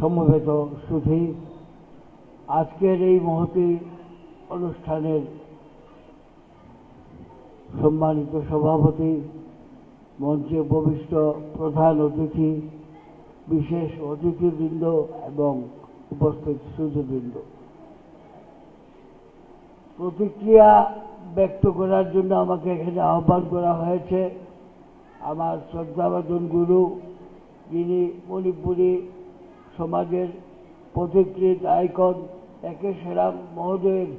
সমবেত সুধী, আজকের এই মহতী অনুষ্ঠানের সম্মানিত সভাপতি, মঞ্চে উপবিষ্ট প্রধান অতিথি, বিশেষ অতিথিবৃন্দ এবং উপস্থিত সুধীবৃন্দ, প্রতিক্রিয়া ব্যক্ত করার জন্য আমাকে এখানে আহ্বান করা হয়েছে। আমার শ্রদ্ধাভাজন গুরু, যিনি মণিপুরী সমাজের পথিকৃৎ আইকন একেশ্বরাম মহোদয়ের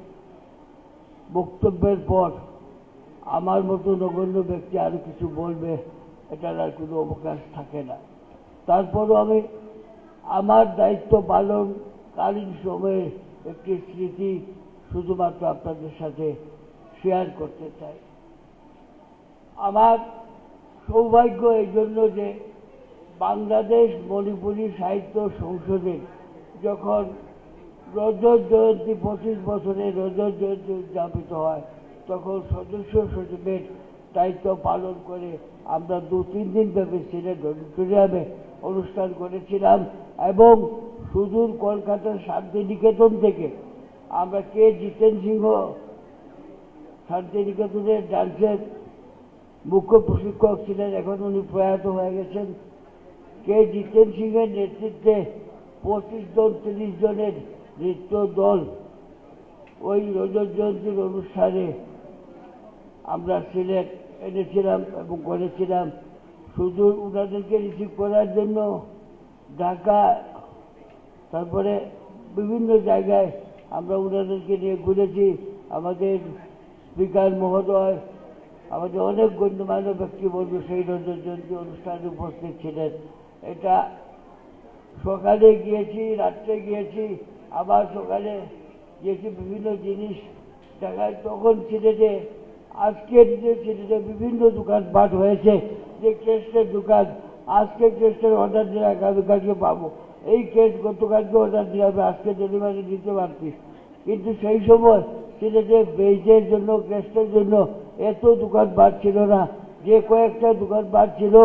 বক্তব্যের পর আমার মতো নগণ্য ব্যক্তি আরো কিছু বলবে, এটার আর কোনো অবকাশ থাকে না। তারপরও আমি আমার দায়িত্ব পালনকালীন সময়ে একটি স্মৃতি শুধুমাত্র আপনাদের সাথে শেয়ার করতে চাই। আমার সৌভাগ্য এই জন্য যে বাংলাদেশ মণিপুরী সাহিত্য সংসদে যখন রজত জয়ন্তী 25 বছরের রজত জয়ন্তী উদযাপিত হয়, তখন সদস্য সচিবের দায়িত্ব পালন করে আমরা 2-3 দিন ব্যাপী সিলেট অডিটোরিয়ামে অনুষ্ঠান করেছিলাম এবং সুদূর কলকাতার শান্তিনিকেতন থেকে আমরা কে জিতেন সিংহ, শান্তিনিকেতনের ডান্সের মুখ্য প্রশিক্ষক ছিলেন, এখন উনি প্রয়াত হয়ে গেছেন। কে জিতেন সিংহের নেতৃত্বে 25 জন 30 জনের নৃত্য দল ওই রজত জয়ন্তীর অনুষ্ঠানে আমরা সিলেট এনেছিলাম এবং করেছিলাম। শুধু ওনাদেরকে রিসিভ করার জন্য ঢাকা, তারপরে বিভিন্ন জায়গায় আমরা ওনাদেরকে নিয়ে ঘুরেছি। আমাদের স্পিকার মহোদয়, আমাদের অনেক গণ্যমান্য ব্যক্তিবর্গ সেই রজত জয়ন্তী অনুষ্ঠানে উপস্থিত ছিলেন। এটা সকালে গিয়েছি, রাত্রে গিয়েছি, আবার সকালে গিয়েছি বিভিন্ন জিনিস দেখায়। তখন সিলেটে আজকের যে সিলেটে বিভিন্ন দোকানপাট হয়েছে, যে কেস্টের দোকান, আজকে কেস্টের অর্ডার দিলে আগামীকালকে পাবো, এই কেস গতকালকে অর্ডার দিলে আমি আজকে ডেলিভারি দিতে পারছি। কিন্তু সেই সময় সিলেটে বেজের জন্য, কেস্টের জন্য এত দোকানপাট ছিল না। যে কয়েকটা দোকানপাট ছিল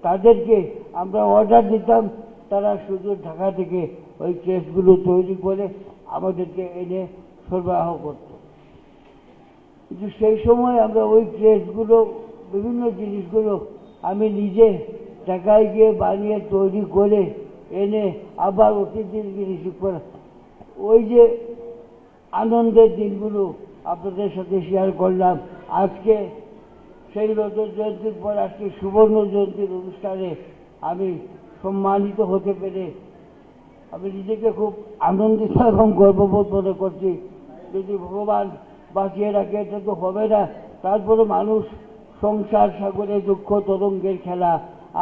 তাদেরকে আমরা অর্ডার দিতাম, তারা শুধু ঢাকা থেকে ওই কেসগুলো তৈরি করে আমাদেরকে এনে সরবরাহ করত। কিন্তু সেই সময় আমরা ওই কেসগুলো, বিভিন্ন জিনিসগুলো আমি নিজে ঢাকায় গিয়ে বানিয়ে তৈরি করে এনে আবার অতিথিদেরকে রিসিভ করা, ওই যে আনন্দের দিনগুলো আপনাদের সাথে শেয়ার করলাম। আজকে সেই রজত জয়ন্তীর পর আজকে সুবর্ণ জয়ন্তীর অনুষ্ঠানে আমি সম্মানিত হতে পেরে আমি নিজেকে খুব আনন্দিত এবং গর্ববোধ মনে করছি। যদি ভগবান বাঁচিয়ে রাখে, এটা তো হবে না। তারপরে মানুষ সংসার সাগরে দুঃখ তরঙ্গের খেলা,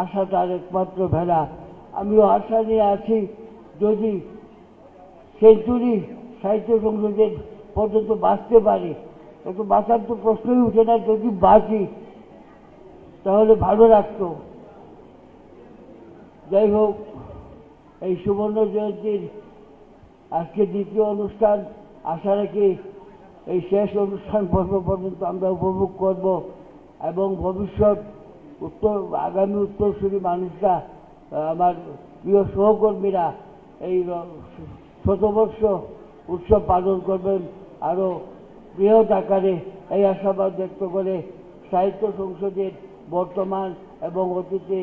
আশা তার একমাত্র ভেলা। আমিও আশা নিয়ে আছি, যদি সেঞ্চুরি সাহিত্য সংসদের পর্যন্ত বাঁচতে পারি, একটু বাঁচার তো প্রশ্নই উঠে না, যদি বাঁচি তাহলে ভালো লাগতো। যাই হোক, এই সুবর্ণ জয়ন্তীর আজকে দ্বিতীয় অনুষ্ঠান, আশা রাখি এই শেষ অনুষ্ঠান পর্ব পর্যন্ত আমরা উপভোগ করব এবং ভবিষ্যৎ আগামী উত্তরসূরি মানুষরা, আমার প্রিয় সহকর্মীরা এই শতবর্ষ উৎসব পালন করবেন আরও বৃহৎ আকারে। এই আশাবাদ ব্যক্ত করে সাহিত্য সংসদের বর্তমান এবং অতীতে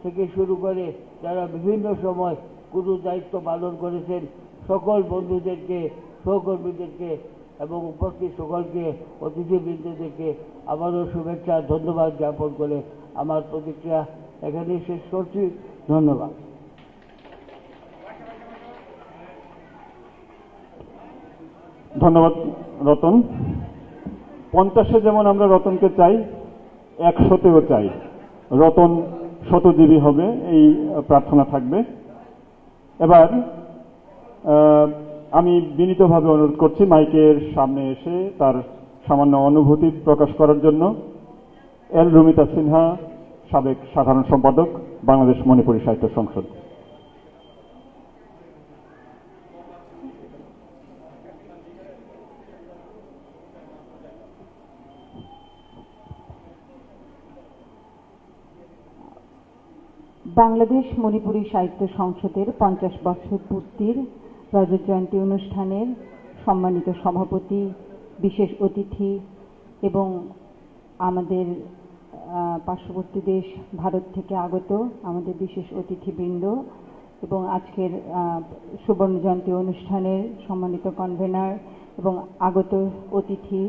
থেকে শুরু করে যারা বিভিন্ন সময় গুরু দায়িত্ব পালন করেছেন, সকল বন্ধুদেরকে, সহকর্মীদেরকে এবং উপস্থিত সকলকে, অতিথিবৃন্দদেরকে আবারও শুভেচ্ছা, ধন্যবাদ জ্ঞাপন করে আমার প্রতিক্রিয়া এখানেই শেষ করছি। ধন্যবাদ। ধন্যবাদ রতন। 50-এ যেমন আমরা রতনকে চাই, 100-তেও চাই। রতন শতজীবী হবে, এই প্রার্থনা থাকবে। এবার আমি বিনীতভাবে অনুরোধ করছি মাইকের সামনে এসে তার সামান্য অনুভূতি প্রকাশ করার জন্য এল রুমিতা সিনহা, সাবেক সাধারণ সম্পাদক, বাংলাদেশ মণিপুরী সাহিত্য সংসদ। বাংলাদেশ মণিপুরী সাহিত্য সংসদের 50 বছর পূর্তির রজত জয়ন্তী অনুষ্ঠানের সম্মানিত সভাপতি, বিশেষ অতিথি এবং আমাদের পার্শ্ববর্তী দেশ ভারত থেকে আগত আমাদের বিশেষ অতিথিবৃন্দ এবং আজকের সুবর্ণ জয়ন্তী অনুষ্ঠানের সম্মানিত কনভেনার এবং আগত অতিথি,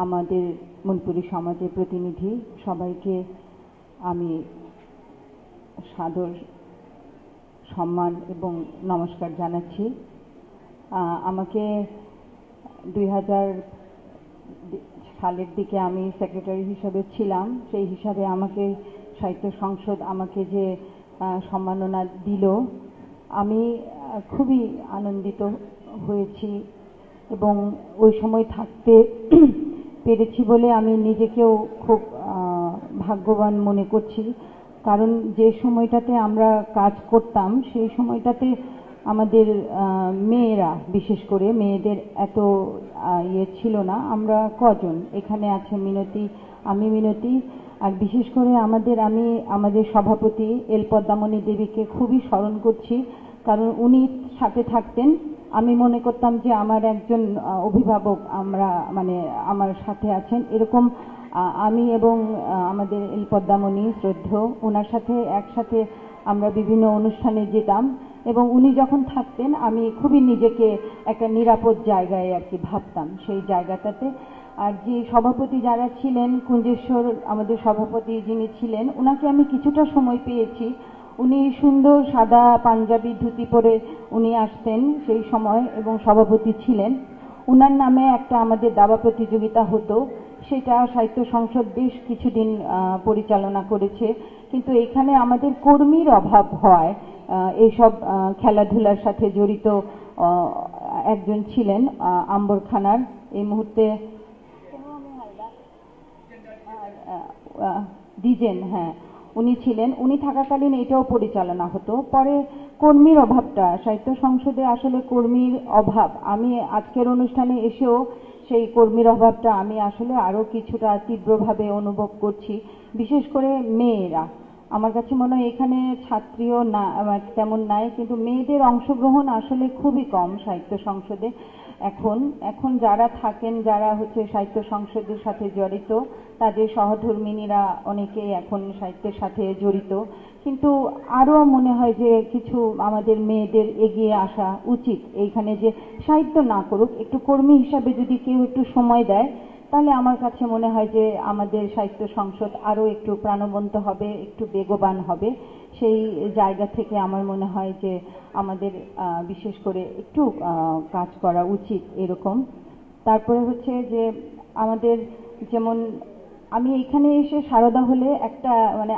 আমাদের মণিপুরী সমাজের প্রতিনিধি, সবাইকে আমি সাদর সম্মান এবং নমস্কার জানাচ্ছি। আমাকে 2000 সালের দিকে আমি সেক্রেটারি হিসেবে ছিলাম, সেই হিসাবে আমাকে সাহিত্য সংসদ আমাকে যে সম্মাননা দিল, আমি খুবই আনন্দিত হয়েছি এবং ওই সময় থাকতে পেরেছি বলে আমি নিজেকেও খুব ভাগ্যবান মনে করছি। কারণ যে সময়টাতে আমরা কাজ করতাম সেই সময়টাতে আমাদের মেয়েরা, বিশেষ করে মেয়েদের এত ছিল না। আমরা কজন এখানে আছে, মিনতি, আমি মিনতি, আর বিশেষ করে আমাদের সভাপতি এল পদ্মামণি দেবীকে খুবই স্মরণ করছি। কারণ উনি সাথে থাকতেন, আমি মনে করতাম যে আমার একজন অভিভাবক আমার সাথে আছেন এরকম। আমি এবং আমাদের এল পদ্মামণি শ্রদ্ধেয়, ওনার সাথে একসাথে আমরা বিভিন্ন অনুষ্ঠানে যেতাম এবং উনি যখন থাকতেন আমি খুবই নিজেকে একটা নিরাপদ জায়গায় আর কি ভাবতাম সেই জায়গাটাতে। আর যে সভাপতি যারা ছিলেন, কুঞ্জেশ্বর আমাদের সভাপতি যিনি ছিলেন, ওনাকে আমি কিছুটা সময় পেয়েছি। উনি সুন্দর সাদা পাঞ্জাবি ধুতি পরে উনি আসতেন সেই সময় এবং সভাপতি ছিলেন। ওনার নামে একটা আমাদের দাবা প্রতিযোগিতা হতো, সেটা সাহিত্য সংসদ বেশ কিছুদিন পরিচালনা করেছে। কিন্তু এখানে আমাদের কর্মীর অভাব হয়। এইসব খেলাধুলার সাথে জড়িত একজন ছিলেন আম্বরখানার, এই মুহূর্তে ডিজেন, হ্যাঁ উনি ছিলেন। উনি থাকাকালীন এটাও পরিচালনা হতো। পরে কর্মীর অভাবটা, সাহিত্য সংসদে আসলে কর্মীর অভাব, আমি আজকের অনুষ্ঠানে এসেও সেই কর্মীর অভাবটা আমি আসলে আরো কিছুটা তীব্রভাবে অনুভব করছি। বিশেষ করে মেয়েরা, আমার কাছে মনে হয় এখানে ছাত্রীও না তেমন নাই, কিন্তু মেয়েদের অংশগ্রহণ আসলে খুবই কম সাহিত্য সংসদে। এখন যারা থাকেন, যারা সাহিত্য সংসদের সাথে জড়িত, তাদের সহধর্মিনীরা অনেকেই এখন সাহিত্যের সাথে জড়িত। কিন্তু আরো মনে হয় যে কিছু আমাদের মেয়েদের এগিয়ে আসা উচিত এইখানে, যে সাহিত্য না করুক, একটু কর্মী হিসাবে যদি কেউ একটু সময় দেয়, তাহলে আমার কাছে মনে হয় যে আমাদের সাহিত্য সংসদ আরো একটু প্রাণবন্ত হবে, একটু বেগবান হবে। সেই জায়গা থেকে আমার মনে হয় যে আমাদের বিশেষ করে একটু কাজ করা উচিত এরকম। তারপরে যে আমাদের যেমন আমি এখানে এসে সারদা হলে একটা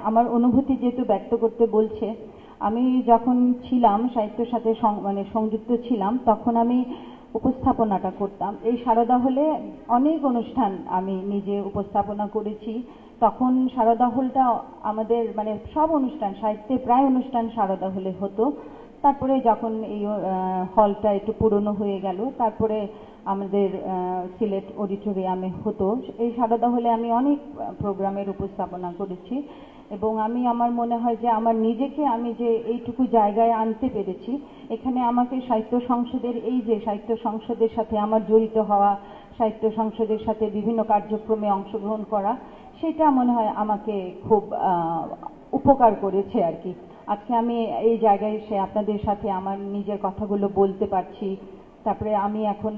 আমার অনুভূতি যেহেতু ব্যক্ত করতে বলছে, আমি যখন ছিলাম সাহিত্যের সাথে সংযুক্ত ছিলাম, তখন আমি উপস্থাপনাটা করতাম। এই সারদা হলে অনেক অনুষ্ঠান আমি নিজে উপস্থাপনা করেছি। তখন সারদা হলটা আমাদের সব অনুষ্ঠান, সাহিত্যে প্রায় অনুষ্ঠান সারদা হলে হতো। তারপরে যখন এই হলটা একটু পুরনো হয়ে গেল, তারপরে আমাদের সিলেট অডিটোরিয়ামে হতো। এই সারদা হলে আমি অনেক প্রোগ্রামের উপস্থাপনা করেছি এবং আমার মনে হয় যে আমার নিজেকে আমি যে এইটুকু জায়গায় আনতে পেরেছি, এখানে আমাকে সাহিত্য সংসদের সাহিত্য সংসদের সাথে আমার জড়িত হওয়া, সাহিত্য সংসদের সাথে বিভিন্ন কার্যক্রমে অংশগ্রহণ করা, সেটা মনে হয় আমাকে খুব উপকার করেছে আর কি। আজকে আমি এই জায়গায় এসে আপনাদের সাথে আমার নিজের কথাগুলো বলতে পারছি। তারপরে আমি এখন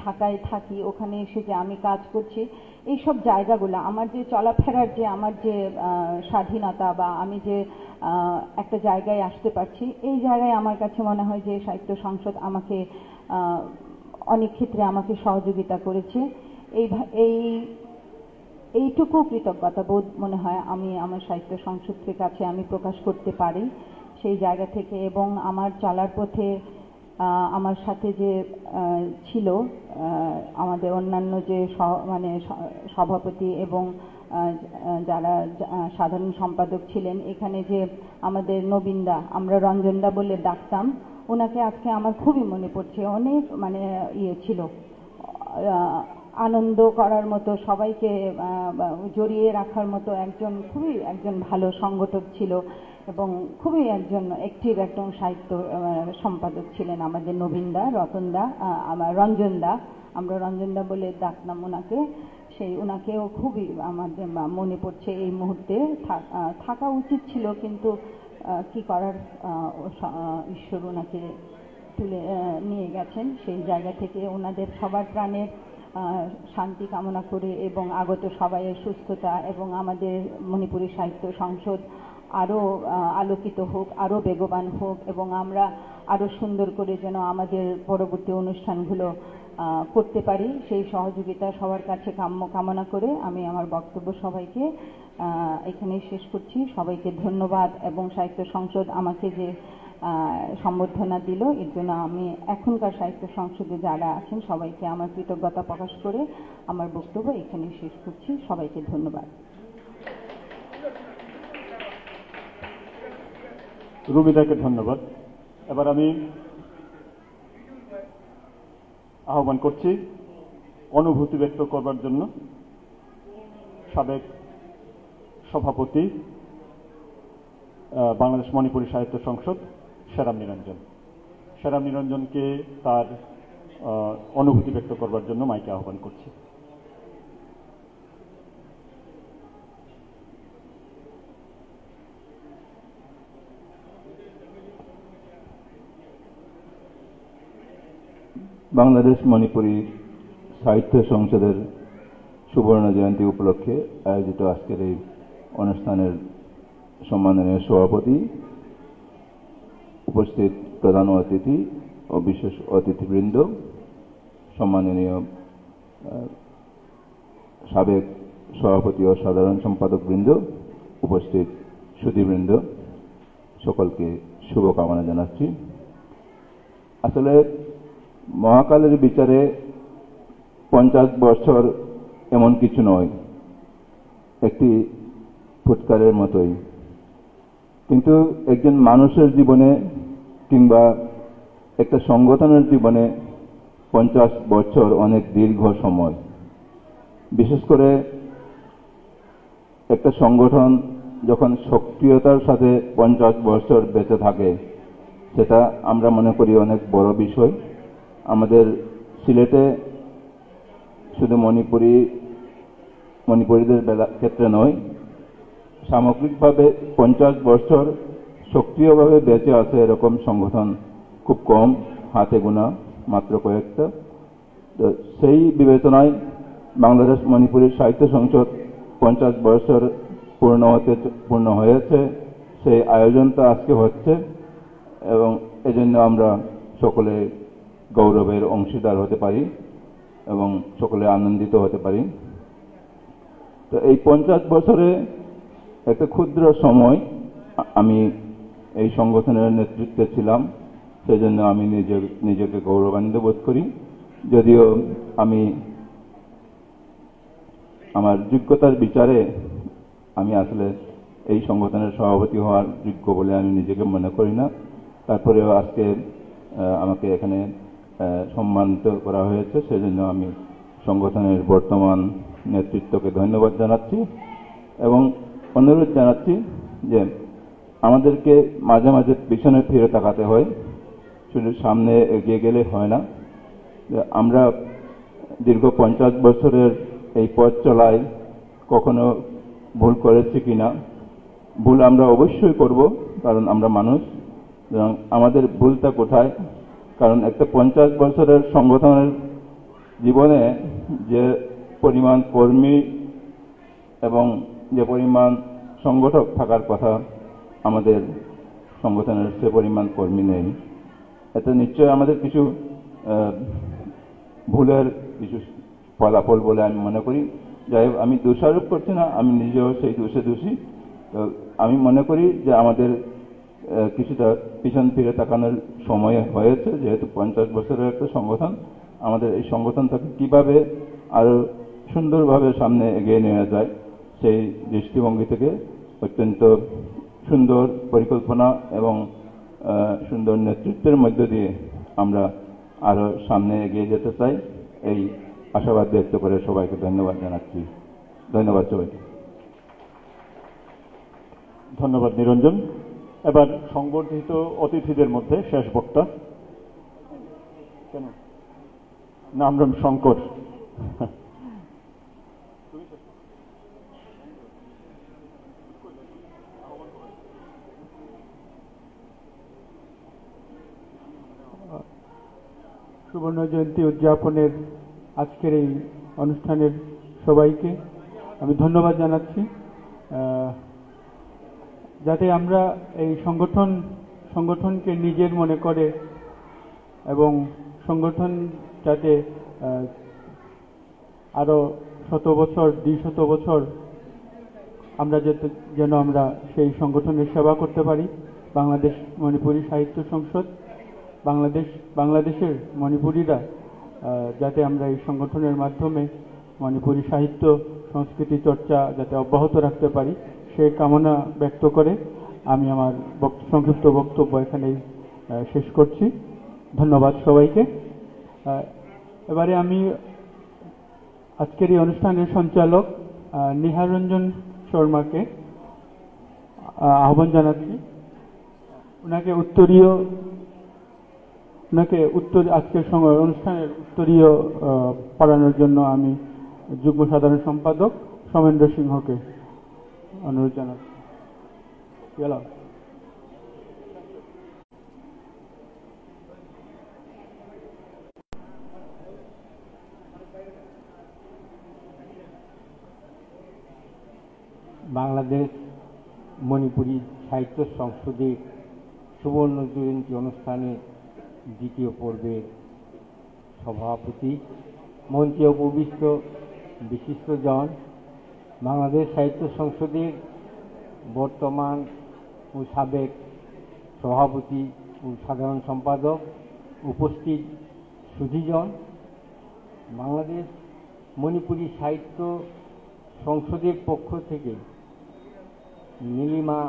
ঢাকায় থাকি, ওখানে এসে যে আমি কাজ করছি, এইসব জায়গাগুলো আমার যে চলাফেরার যে আমার যে স্বাধীনতা, বা আমি যে একটা জায়গায় আসতে পারছি, এই জায়গায় আমার কাছে মনে হয় যে সাহিত্য সংসদ আমাকে অনেক ক্ষেত্রে আমাকে সহযোগিতা করেছে। এইটুকু কৃতজ্ঞতা বোধ মনে হয় আমি আমার সাহিত্য সংসদের কাছে আমি প্রকাশ করতে পারি সেই জায়গা থেকে। এবং আমার চলার পথে আমার সাথে যে ছিল আমাদের অন্যান্য যে সভাপতি এবং যারা সাধারণ সম্পাদক ছিলেন, এখানে যে আমাদের নবীনদা, আমরা রঞ্জনদা বলে ডাকতাম, ওনাকে আজকে আমার খুবই মনে পড়ছে। অনেক ছিল, আনন্দ করার মতো, সবাইকে জড়িয়ে রাখার মতো একজন ভালো সংগঠক ছিল। এবং খুবই একজন অ্যাক্টিভ একজন সাহিত্য সম্পাদক ছিলেন আমাদের নবীনদা, রতনদা, আমার রঞ্জনদা, আমরা রঞ্জনদা বলে ডাকনাম ওনাকে। সেই ওনাকেও খুবই আমাদের মনে পড়ছে এই মুহূর্তে। থাকা উচিত ছিল, কিন্তু কি করার, ঈশ্বর ওনাকে তুলে নিয়ে গেছেন। সেই জায়গা থেকে ওনাদের সবার প্রাণে শান্তি কামনা করে এবং আগত সবাইয়ের সুস্থতা এবং আমাদের মণিপুরী সাহিত্য সংসদ আরও আলোকিত হোক, আরও বেগবান হোক এবং আমরা আরও সুন্দর করে যেন আমাদের পরবর্তী অনুষ্ঠানগুলো করতে পারি, সেই সহযোগিতা সবার কাছে কামনা করে আমি আমার বক্তব্য সবাইকে এখানেই শেষ করছি। সবাইকে ধন্যবাদ এবং সাহিত্য সংসদ আমাকে যে সম্বর্ধনা দিল এর জন্য আমি এখনকার সাহিত্য সংসদে যারা আছেন সবাইকে আমার কৃতজ্ঞতা প্রকাশ করে আমার বক্তব্য এখানেই শেষ করছি। সবাইকে ধন্যবাদ। রুবিদাকে ধন্যবাদ। এবার আমি আহ্বান করছি অনুভূতি ব্যক্ত করবার জন্য সাবেক সভাপতি বাংলাদেশ মণিপুরী সাহিত্য সংসদ সেরাম নিরঞ্জন। সেরাম নিরঞ্জনকে তার অনুভূতি ব্যক্ত করবার জন্য মাইকে আহ্বান করছি। বাংলাদেশ মণিপুরী সাহিত্য সংসদের সুবর্ণ জয়ন্তী উপলক্ষে আয়োজিত আজকের এই অনুষ্ঠানের সম্মাননীয় সভাপতি, উপস্থিত প্রধান অতিথি ও বিশেষ অতিথিবৃন্দ, সম্মাননীয় সাবেক সভাপতি ও সাধারণ সম্পাদক বৃন্দ, উপস্থিত সুধীবৃন্দ, সকলকে শুভকামনা জানাচ্ছি। আসলে মহাকালের বিচারে 50 বছর এমন কিছু নয়, একটি ফুটকারের মতোই, কিন্তু একজন মানুষের জীবনে কিংবা একটা সংগঠনের জীবনে 50 বছর অনেক দীর্ঘ সময়। বিশেষ করে একটা সংগঠন যখন সক্রিয়তার সাথে 50 বছর বেঁচে থাকে সেটা আমরা মনে করি অনেক বড় বিষয়। আমাদের সিলেটে শুধু মণিপুরীদের ক্ষেত্রে নয়, সামগ্রিকভাবে 50 বছর সক্রিয়ভাবে বেঁচে আছে এরকম সংগঠন খুব কম, হাতে গোনা মাত্র কয়েকটা। তো সেই বিবেচনায় বাংলাদেশ মণিপুরী সাহিত্য সংসদ 50 বছর পূর্ণ হয়েছে, সেই আয়োজনটা আজকে হচ্ছে এবং এজন্য আমরা সকলে গৌরবের অংশীদার হতে পারি এবং সকলে আনন্দিত হতে পারি। তো এই 50 বছরে একটা ক্ষুদ্র সময় আমি এই সংগঠনের নেতৃত্বে ছিলাম, সেজন্য আমি নিজেকে গৌরবান্বিত বোধ করি। যদিও আমি আমার যোগ্যতার বিচারে আমি আসলে এই সংগঠনের সভাপতি হওয়ার যোগ্য বলে আমি নিজেকে মনে করি না, তারপরেও আজকে আমাকে এখানে সম্মানিত করা হয়েছে, সেজন্য আমি সংগঠনের বর্তমান নেতৃত্বকে ধন্যবাদ জানাচ্ছি এবং অনুরোধ জানাচ্ছি যে আমাদেরকে মাঝে মাঝে পিছনে ফিরে তাকাতে হয়, শুধু সামনে এগিয়ে গেলে হয় না। আমরা দীর্ঘ 50 বছরের এই পথ চলায় কখনো ভুল করেছি কিনা? ভুল আমরা অবশ্যই করব, কারণ আমরা মানুষ। এবং আমাদের ভুলটা কোথায়? কারণ একটা 50 বছরের সংগঠনের জীবনে যে পরিমাণ কর্মী এবং যে পরিমাণ সংগঠক থাকার কথা, আমাদের সংগঠনের সে পরিমাণ কর্মী নেই। এটা নিশ্চয় আমাদের কিছু ভুলের কিছু ফলাফল বলে আমি মনে করি। যাই হোক, আমি দোষারোপ করছি না, আমি নিজেও সেই দোষে দোষী। আমি মনে করি যে আমাদের কিছুটা পিছন ফিরে তাকানোর সময় হয়েছে, যেহেতু 50 বছরের একটা সংগঠন। আমাদের এই সংগঠনটাকে কিভাবে আরো সুন্দরভাবে সামনে এগিয়ে নেওয়া যায় সেই দৃষ্টিভঙ্গি থেকে অত্যন্ত সুন্দর পরিকল্পনা এবং সুন্দর নেতৃত্বের মধ্য দিয়ে আমরা আরো সামনে এগিয়ে যেতে চাই, এই আশাবাদ ব্যক্ত করে সবাইকে ধন্যবাদ জানাচ্ছি। ধন্যবাদ সবাইকে। ধন্যবাদ নিরঞ্জন। এবার সংবর্ধিত অতিথিদের মধ্যে শেষ বক্তা নামরাম শঙ্কর। সুবর্ণ জয়ন্তী উদযাপনের আজকের এই অনুষ্ঠানের সবাইকে আমি ধন্যবাদ জানাচ্ছি। যাতে আমরা এই সংগঠনকে নিজের মনে করে এবং সংগঠন যাতে আরো 100 বছর 200 বছর আমরা যেন আমরা সেই সংগঠনের সেবা করতে পারি। বাংলাদেশ মণিপুরী সাহিত্য সংসদ, বাংলাদেশের মণিপুরীরা যাতে আমরা এই সংগঠনের মাধ্যমে মণিপুরী সাহিত্য সংস্কৃতি চর্চা যাতে অব্যাহত রাখতে পারি সেই কামনা ব্যক্ত করে আমি আমার সংক্ষিপ্ত বক্তব্য এখানেই শেষ করছি। ধন্যবাদ সবাইকে। এবারে আমি আজকের এই অনুষ্ঠানের সঞ্চালক নিহার রঞ্জন শর্মাকে আহ্বান জানাচ্ছি। ওনাকে আজকের অনুষ্ঠানের উত্তরীয় পড়ানোর জন্য আমি যুগ্ম সাধারণ সম্পাদক সমেন্দ্র সিংহকে অনুরোধ জানাচ্ছি। বাংলাদেশ মণিপুরী সাহিত্য সংসদের সুবর্ণ জয়ন্তী অনুষ্ঠানের দ্বিতীয় পর্বের সভাপতি, মঞ্চে উপবিষ্ট বিশিষ্টজন, বাংলাদেশ সাহিত্য সংসদের বর্তমান ও সাবেক সভাপতি ও সাধারণ সম্পাদক, উপস্থিত সুধীজন, বাংলাদেশ মণিপুরী সাহিত্য সংসদের পক্ষ থেকে নীলিমা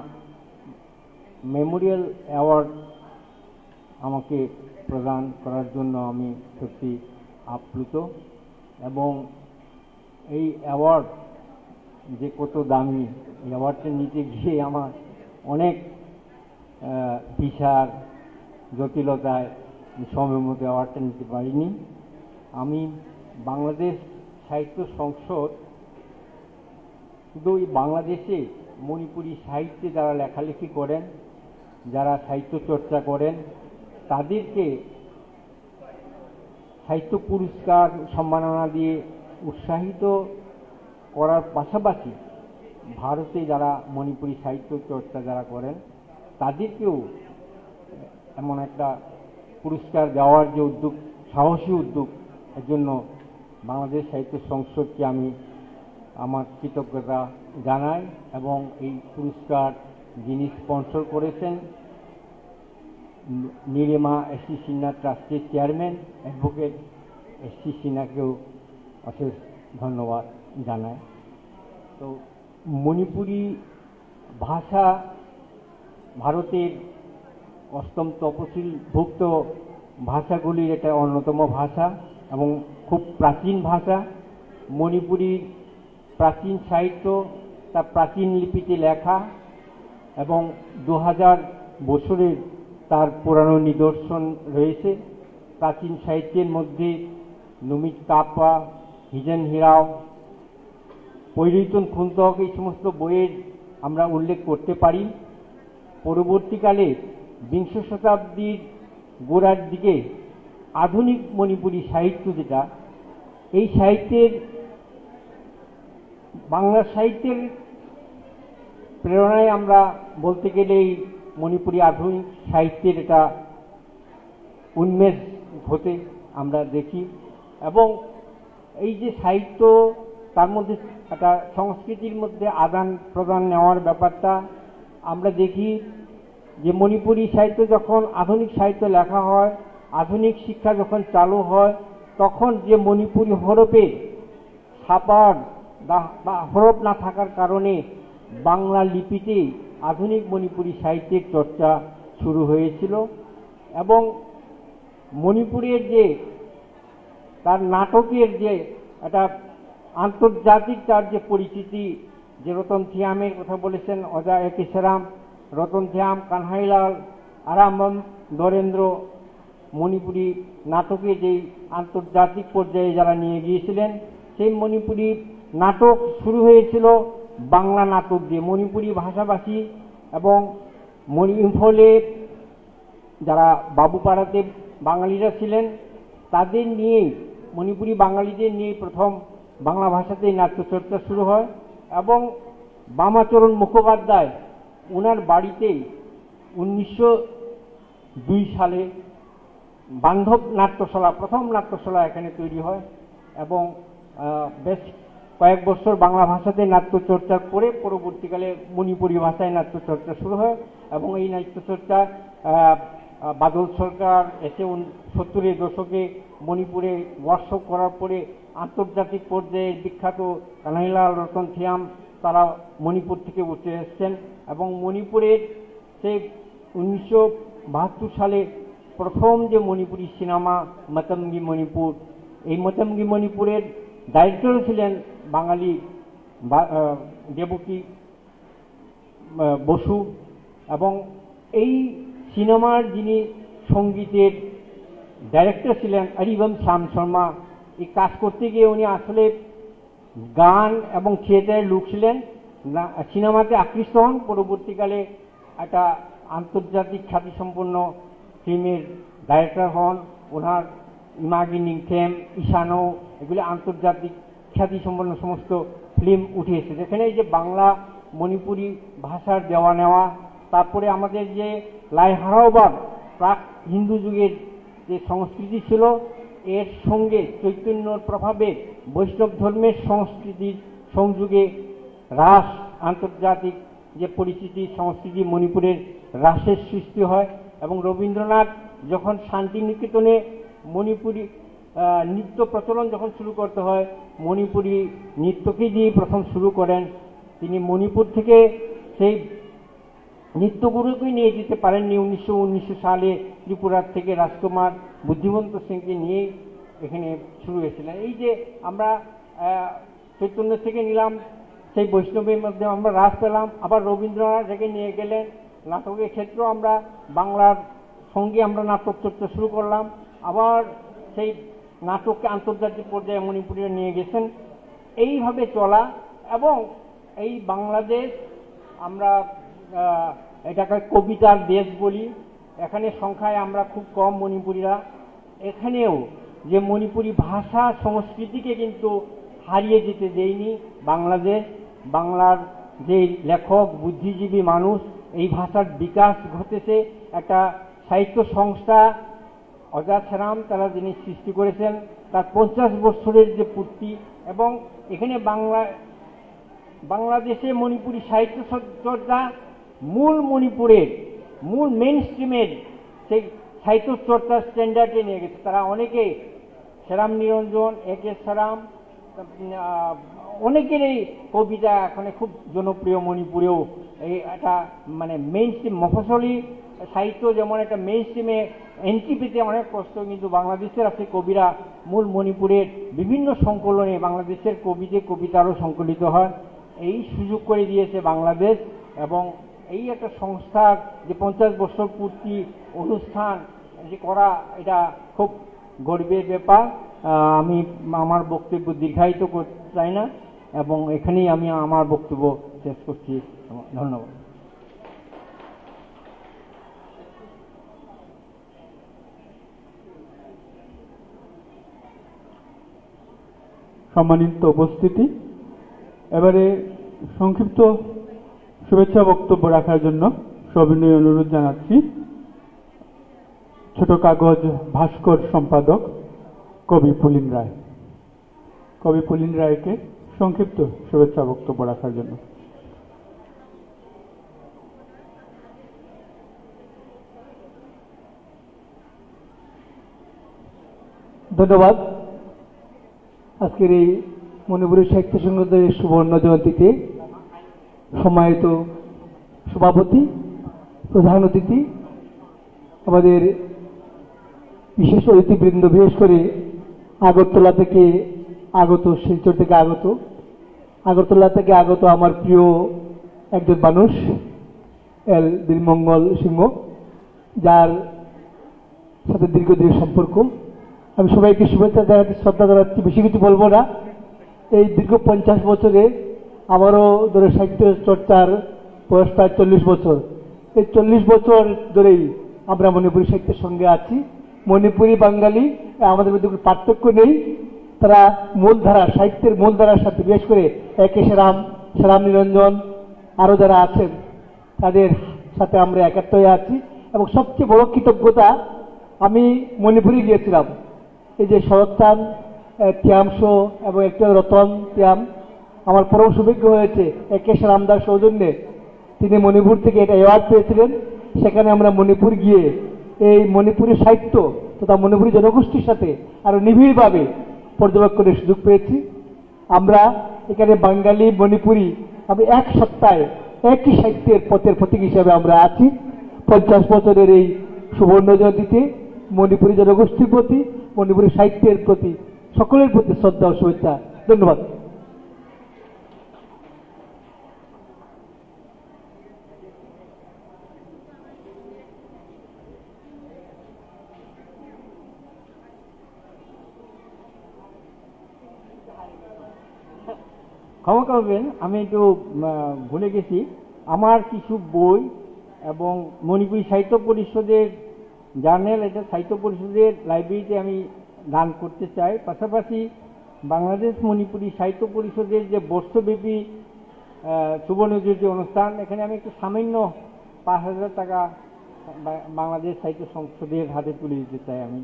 মেমোরিয়াল অ্যাওয়ার্ড আমাকে প্রদান করার জন্য আমি সত্যি আপ্লুত। এবং এই অ্যাওয়ার্ড যে কত দামি, এই অ্যাওয়ার্ডটা নিতে গিয়ে আমার অনেক ভিসার জটিলতায় সময় মতো অ্যাওয়ার্ডটা নিতে পারিনি। আমি বাংলাদেশ সাহিত্য সংসদ শুধু এই বাংলাদেশে মণিপুরী সাহিত্যে যারা লেখালেখি করেন, যারা সাহিত্য চর্চা করেন, তাদেরকে সাহিত্য পুরস্কার সম্মাননা দিয়ে উৎসাহিত করার পাশাপাশি ভারতে যারা মণিপুরী সাহিত্য চর্চা যারা করেন তাদেরকেও এমন একটা পুরস্কার দেওয়ার যে উদ্যোগ, সাহসী উদ্যোগ, এর জন্য বাংলাদেশ সাহিত্য সংসদকে আমি আমার কৃতজ্ঞতা জানাই। এবং এই পুরস্কার যিনি স্পন্সর করেছেন নীলিমা এস.সি. সিনহা ট্রাস্টের চেয়ারম্যান অ্যাডভোকেট এস.সি. সিনহাকেও অশেষ ধন্যবাদ জানাই। তো মণিপুরী ভাষা ভারতের 8ম তফসিলভুক্ত ভাষাগুলির একটা অন্যতম ভাষা এবং খুব প্রাচীন ভাষা। মণিপুরীর প্রাচীন সাহিত্য তার প্রাচীন লিপিতে লেখা এবং 2000 বছরের তার পুরানো নিদর্শন রয়েছে। প্রাচীন সাহিত্যের মধ্যে নমিত কাপ্পা, হিজেন হিরাও, পৈরৈতন খুন্তক এই সমস্ত বইয়ের আমরা উল্লেখ করতে পারি। পরবর্তীকালে 20 শতাব্দীর গোড়ার দিকে আধুনিক মণিপুরী সাহিত্য যেটা, এই সাহিত্যের বাংলা সাহিত্যের প্রেরণায় আমরা বলতে গেলে এই মণিপুরী আধুনিক সাহিত্যের এটা উন্মেষ হতে আমরা দেখি। এবং এই যে সাহিত্য তার মধ্যে একটা সংস্কৃতির মধ্যে আদান প্রদান নেওয়ার ব্যাপারটা আমরা দেখি যে মণিপুরী সাহিত্য যখন আধুনিক সাহিত্য লেখা হয়, আধুনিক শিক্ষা যখন চালু হয়, তখন যে মণিপুরী হরফে ছাপার বা হরফ না থাকার কারণে বাংলা লিপিতে আধুনিক মণিপুরী সাহিত্যের চর্চা শুরু হয়েছিল। এবং মণিপুরের যে তার নাটকের যে একটা আন্তর্জাতিক তার যে পরিচিতি, যে রতন থিয়ামের কথা বলেছেন অজা একেশরাম, রতনথিয়াম, কানহাইলাল, আরামবাম, নরেন্দ্র মণিপুরী নাটকে যেই আন্তর্জাতিক পর্যায়ে যারা নিয়ে গিয়েছিলেন, সেই মণিপুরী নাটক শুরু হয়েছিল বাংলা নাটক দিয়ে। মণিপুরী ভাষাভাষী এবং ইম্ফলে যারা বাবুপাড়াতে বাঙালিরা ছিলেন তাদের নিয়েই, মণিপুরী বাঙালিদের নিয়েই প্রথম বাংলা ভাষাতেই নাট্যচর্চা শুরু হয়। এবং বামাচরণ মুখোপাধ্যায় ওনার বাড়িতেই 1902 সালে বান্ধব নাট্যশালা, প্রথম নাট্যশালা এখানে তৈরি হয় এবং বেশ কয়েক বছর বাংলা ভাষাতে নাট্যচর্চা করে পরবর্তীকালে মণিপুরী ভাষায় নাট্যচর্চা শুরু হয়। এবং এই নাট্যচর্চা বাদল সরকার এসে 70-এর দশকে মণিপুরে ওয়ার্কশপ করার পরে আন্তর্জাতিক পর্যায়ে বিখ্যাত কানহাইলাল, রতনথিয়াম তারা মণিপুর থেকে উঠে এসছেন। এবং মণিপুরের সেই 1972 সালে প্রথম যে মণিপুরী সিনেমা মতঙ্গী মণিপুর, এই মতঙ্গী মণিপুরের ডাইরেক্টর ছিলেন বাঙালি দেবকী বসু। এবং এই সিনেমার যিনি সঙ্গীতের ডাইরেক্টর ছিলেন হরিবম শ্যাম শর্মা। এই কাজ করতে গিয়ে উনি আসলে গান এবং থিয়েটারের লোক ছিলেন, সিনেমাতে আকৃষ্ট হন। পরবর্তীকালে একটা আন্তর্জাতিক খ্যাতিসম্পন্ন ফিল্মের ডাইরেক্টর হন। ওনার ইমাজিনিং ফেম, ঈশানো, এগুলি আন্তর্জাতিক খ্যাতিসম্পন্ন সমস্ত ফিল্ম উঠে এসেছে। যেখানে এই যে বাংলা মণিপুরী ভাষার দেওয়া নেওয়া, তারপরে আমাদের যে লাইহারাওবাদ প্রাক হিন্দু যুগের যে সংস্কৃতি ছিল, এর সঙ্গে চৈতন্যর প্রভাবে বৈষ্ণব ধর্মের সংস্কৃতির সংযোগে রাস, আন্তর্জাতিক যে পরিচিতি সংস্কৃতি মণিপুরের রাসের সৃষ্টি হয়। এবং রবীন্দ্রনাথ যখন শান্তিনিকেতনে মণিপুরী নৃত্য প্রচলন যখন শুরু করতে হয়, মণিপুরী নৃত্যকে দিয়ে প্রথম শুরু করেন। তিনি মণিপুর থেকে সেই নৃত্যগুরুকে নিয়ে যেতে পারেননি। 1919 সালে ত্রিপুরার থেকে রাজকুমার বুদ্ধিমন্ত সিংকে নিয়ে এখানে শুরু হয়েছিলেন। এই যে আমরা চৈতন্য থেকে নিলাম, সেই বৈষ্ণবের মধ্যে আমরা রাস পেলাম, আবার রবীন্দ্রনাথ থেকে নিয়ে গেলেন। নাটকের ক্ষেত্রেও আমরা বাংলার সঙ্গে আমরা নাটক চর্চা শুরু করলাম, আবার সেই নাটককে আন্তর্জাতিক পর্যায়ে মণিপুরে নিয়ে গেছেন। এইভাবে চলা। এবং এই বাংলাদেশ আমরা এটাকে কবিতার দেশ বলি। এখানে সংখ্যায় আমরা খুব কম মণিপুরীরা। এখানেও যে মণিপুরী ভাষা সংস্কৃতিকে কিন্তু হারিয়ে যেতে দেয়নি বাংলাদেশ। বাংলার যে লেখক, বুদ্ধিজীবী মানুষ, এই ভাষার বিকাশ ঘটেছে। একটা সাহিত্য সংস্থা অজাছারাম তারা যিনি সৃষ্টি করেছেন, তার 50 বছরের যে পূর্তি। এবং এখানে বাংলাদেশে মণিপুরী সাহিত্য চর্চা মূল মণিপুরের মূল মেইন স্ট্রিমের সেই সাহিত্য চর্চার স্ট্যান্ডার্ডে নিয়ে গেছে। তারা অনেকে, সেরাম নিরঞ্জন, A.K. সেরাম, অনেকের এই কবিতা এখন খুব জনপ্রিয় মণিপুরেও। এই একটা মানে মেইন স্ট্রিম মফসলি সাহিত্য যেমন একটা মেইন স্ট্রিমে এন্ট্রি পেতে অনেক কষ্ট, কিন্তু বাংলাদেশের আছে কবিরা মূল মণিপুরের বিভিন্ন সংকলনে বাংলাদেশের কবিতারও সংকলিত হয়। এই সুযোগ করে দিয়েছে বাংলাদেশ। এবং এই একটা সংস্থার যে 50 বছর পূর্তি অনুষ্ঠান যে করা, এটা খুব গর্বের ব্যাপার। আমি আমার বক্তব্য দীর্ঘায়িত করতে চাই না এবং এখানেই আমি আমার বক্তব্য শেষ করছি। ধন্যবাদ। সম্মানিত উপস্থিতি, এবারে সংক্ষিপ্ত শুভেচ্ছা বক্তব্য রাখার জন্য সবিনয় অনুরোধ জানাচ্ছি ছোট কাগজ ভাস্কর সম্পাদক কবি পুলিন রায়। কবি পুলিন রায়কে সংক্ষিপ্ত শুভেচ্ছা বক্তব্য রাখার জন্য। ধন্যবাদ। আজকের এই মণিপুরী সাহিত্য সংসদের সুবর্ণ জয়ন্তীতে সম্মানিত সভাপতি, প্রধান অতিথি, আমাদের বিশেষ অতিথিবৃন্দ, বিশেষ করে আগরতলা থেকে আগত, শিলচর থেকে আগরতলা থেকে আগত আমার প্রিয় একজন মানুষ, এল বীরমঙ্গল সিংহ, যার সাথে দীর্ঘদিনের সম্পর্ক। আমি সবাইকে শুভেচ্ছা জানাচ্ছি, শ্রদ্ধা জানাচ্ছি, বেশি কিছু বলবো না। এই দীর্ঘ 50 বছরে আমারও ধরে সাহিত্য চর্চার বয়স প্রায় 40 বছর। এই 40 বছর ধরেই আমরা মণিপুরী সাহিত্যের সঙ্গে আছি। মণিপুরী বাঙালি আমাদের মধ্যে কোনো পার্থক্য নেই। তারা মূলধারা, সাহিত্যের মূলধারার সাথে, বিশেষ করে একে শ্যারাম নিরঞ্জন আরও যারা আছেন তাদের সাথে আমরা একাত্ম হয়ে আছি। এবং সবচেয়ে বড় কৃতজ্ঞতা, আমি মণিপুরে গিয়েছিলাম, এই যে শরৎচাঁদ তিয়ামস এবং একটা রতন তিয়াম, আমার পরম সৌভাগ্য হয়েছে একে শ্যারামদার সৌজন্যে তিনি মণিপুর থেকে এটা অ্যাওয়ার্ড পেয়েছিলেন। সেখানে আমরা মণিপুর গিয়ে এই মণিপুরী সাহিত্য তথা মণিপুরী জনগোষ্ঠীর সাথে আরো নিবিড়ভাবে পর্যবেক্ষণের সুযোগ পেয়েছি। আমরা এখানে বাঙালি মণিপুরী, আমরা এক সপ্তাহে একই সাহিত্যের পথের প্রতীক হিসাবে আমরা আছি। 50 বছরের এই সুবর্ণ জয়ন্তীতে মণিপুরী জনগোষ্ঠীর প্রতি, মণিপুরী সাহিত্যের প্রতি, সকলের প্রতি শ্রদ্ধা ও শুভেচ্ছা। ধন্যবাদ। ক্ষমা করবেন, আমি একটু ভুলে গেছি। আমার কিছু বই এবং মণিপুরী সাহিত্য পরিষদের জার্নাল, এটা সাহিত্য পরিষদের লাইব্রেরিতে আমি দান করতে চাই। পাশাপাশি বাংলাদেশ মণিপুরী সাহিত্য পরিষদের যে বর্ষব্যাপী সুবর্ণজয়ন্তী অনুষ্ঠান, এখানে আমি একটু সামান্য 5,000 টাকা বাংলাদেশ সাহিত্য সংসদের হাতে তুলে দিতে চাই। আমি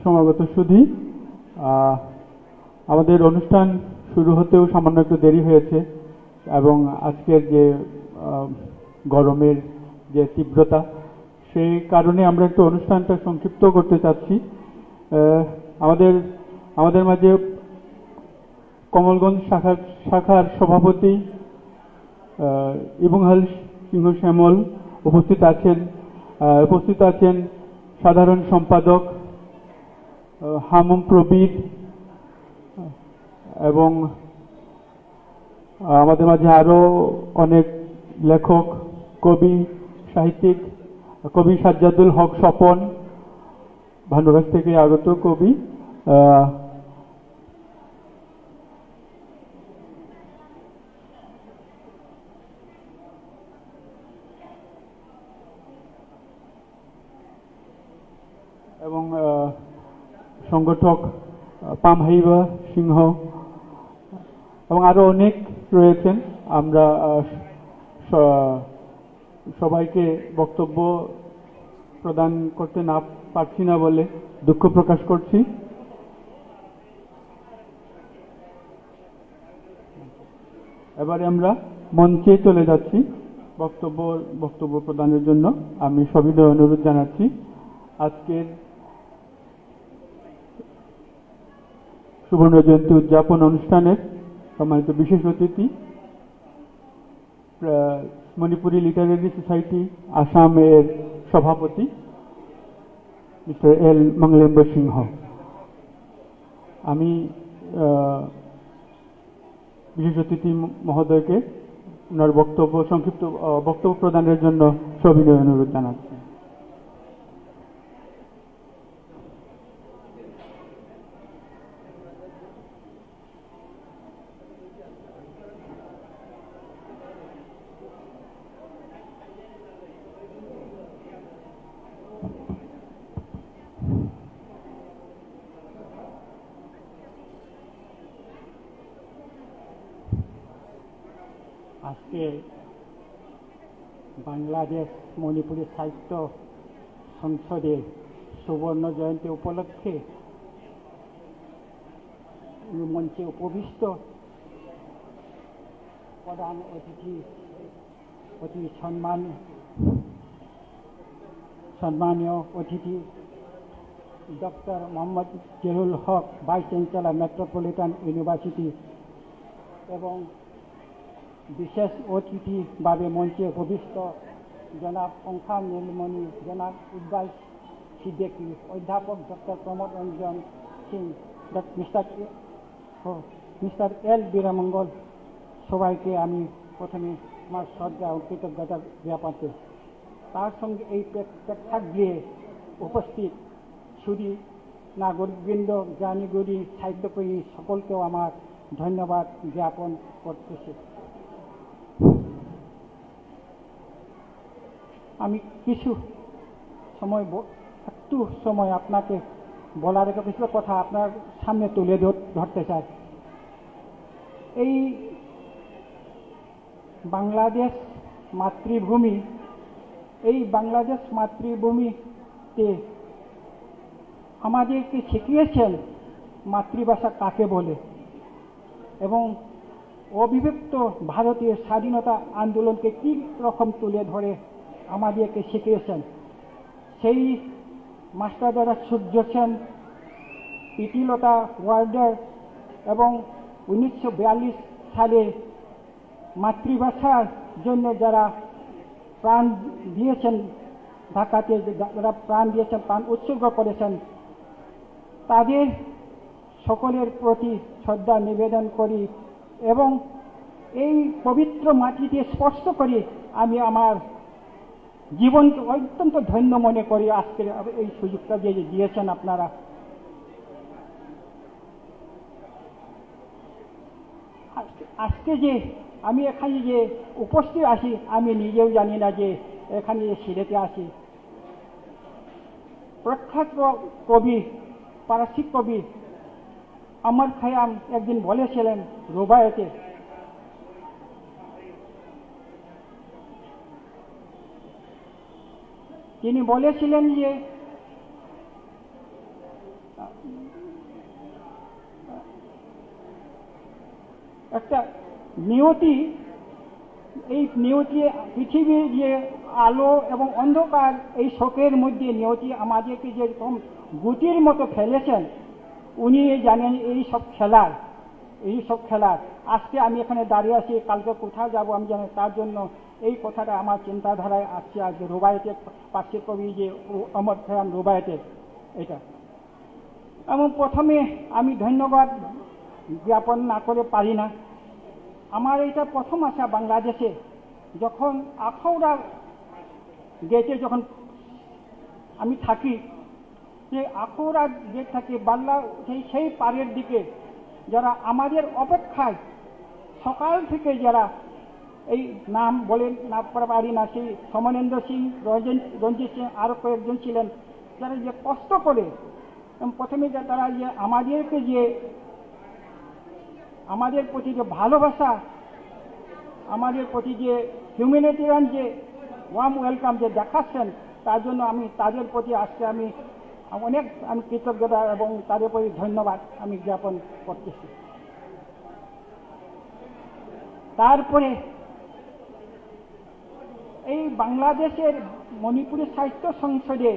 সমাগত সুধী, আমাদের অনুষ্ঠান শুরু হতেও সামান্য একটু দেরি হয়েছে এবং আজকের যে গরমের যে তীব্রতা, সেই কারণে আমরা একটু অনুষ্ঠানটা সংক্ষিপ্ত করতে চাচ্ছি। আমাদের মাঝে কমলগঞ্জ শাখার সভাপতি ইবুংহাল সিংহ শ্যামল উপস্থিত আছেন সাধারণ সম্পাদক হামুম প্রবীর, এবং আমাদের মাঝে আরো অনেক লেখক, কবি, সাহিত্যিক, কবি সাজ্জাদুল হক স্বপন, ভান্ডুরাজ থেকে আগত কবি, এবং সংগঠক পামহাইবা সিংহ এবং আরো অনেক রয়েছেন। আমরা সবাইকে বক্তব্য প্রদান করতে না পারছি না বলে দুঃখ প্রকাশ করছি। এবারে আমরা মঞ্চে চলে যাচ্ছি বক্তব্য প্রদানের জন্য। আমি সবিনয় অনুরোধ জানাচ্ছি আজকের সুবর্ণ জয়ন্তী উদযাপন অনুষ্ঠানের সম্মানিত বিশেষ অতিথি, মণিপুরি লিটারেরি সোসাইটি আসামের সভাপতি মিস্টার এল মঙ্গলেম্ব সিংহ। আমি বিশেষ অতিথি মহোদয়কে ওনার সংক্ষিপ্ত বক্তব্য প্রদানের জন্য সবিনয় অনুরোধ জানাচ্ছি। আজকে বাংলাদেশ মণিপুরী সাহিত্য সংসদের সুবর্ণ জয়ন্তী উপলক্ষে মঞ্চে উপবিষ্ট প্রধান অতিথি অতি সম্মানীয় অতিথি ডক্টর মোহাম্মদ জহুরুল হক, ভাইস চ্যান্সেলর মেট্রোপলিটন ইউনিভার্সিটি, এবং বিশেষ অতিথিভাবে মঞ্চে উপবিষ্ট জনাব পঙ্খা নীলমণি, জনাব ইকবাল সিদ্দিকী, অধ্যাপক doctor Pramod Ranjan Singh, mister L Birmangal, সবাইকে আমি প্রথমে আমার শ্রদ্ধা ও কৃতজ্ঞতা জ্ঞাপন করি। তার সঙ্গে এই প্রেক্ষাগৃহে উপস্থিত সুধী নাগরিকবৃন্দ, জ্ঞানীগুণী, সাহিত্যপ্রেমী সকলকেও আমার ধন্যবাদ জ্ঞাপন করতেছি। আমি কিছু একটু সময় আপনাকে বলার কিছু কথা আপনার সামনে তুলে ধরতে চাই। এই বাংলাদেশ মাতৃভূমি, এই বাংলাদেশ মাতৃভূমিতে আমাদেরকে শিখিয়েছেন মাতৃভাষা কাকে বলে, এবং অবিভক্ত ভারতীয় স্বাধীনতা আন্দোলনকে কী রকম তুলে ধরে আমাদেরকে শিখিয়েছেন। সেই মাস্টারদারা সূর্য সেন, প্রীতিলতা ওয়ার্ডার এবং 1942 সালে মাতৃভাষার জন্য যারা প্রাণ দিয়েছেন, ঢাকাতে যারা প্রাণ দিয়েছেন, প্রাণ উৎসর্গ করেছেন, তাদের সকলের প্রতি শ্রদ্ধা নিবেদন করি এবং এই পবিত্র মাটিতে স্পর্শ করি আমি আমার জীবনকে অত্যন্ত ধন্য মনে করি। আজকের এই সুযোগটা যে দিয়েছেন আপনারা, আজকে যে আমি এখানে যে উপস্থিত আছি আমি নিজেও জানি না যে এখানে যে সিলেটে আছি। প্রখ্যাত কবি, পারসিক কবি আমর খয়াম একদিন বলেছিলেন রুবায়েতে, তিনি বলেছিলেন যে একটা নিয়তি, এই নিয়তি পৃথিবীর যে আলো এবং অন্ধকার, এই শোকের মধ্যে নিয়তি আমাদেরকে যেরকম গুটির মতো ফেলেছেন, উনি জানেন এই সব খেলার আজকে আমি এখানে দাঁড়িয়ে আছি, কালকে কোথায় যাব আমি জানি। তার জন্য এই কথাটা আমার চিন্তাধারায় আসছে আজকে রুবায়েতের, পার্সি কবি যে আমর খয়াম রুবায়েতের এটা। এবং প্রথমে আমি ধন্যবাদ জ্ঞাপন না করে পারি না। আমার এটা প্রথম আসা বাংলাদেশে, যখন আখাউড়া গেটে যখন আমি থাকি, যে আখাউড়া গেট থাকে বাল্লা, সেই পাড়ের দিকে যারা আমাদের অপেক্ষায় সকাল থেকে যারা এই নাম বলে না পারি না, সেই সমনেন্দ্র সিং, রঞ্জিত সিং, আরও কয়েকজন ছিলেন, যারা যে কষ্ট করে প্রথমে তারা যে আমাদেরকে যে আমাদের প্রতি যে ভালোবাসা, আমাদের প্রতি যে হিউম্যানিটেরিয়ান যে ওয়ার্ম ওয়েলকাম যে দেখাচ্ছেন, তার জন্য আমি তাদের প্রতি আজকে আমি কৃতজ্ঞতা এবং তাদের প্রতি ধন্যবাদ আমি জ্ঞাপন করতেছি। তারপরে এই বাংলাদেশের মণিপুরী সাহিত্য সংসদে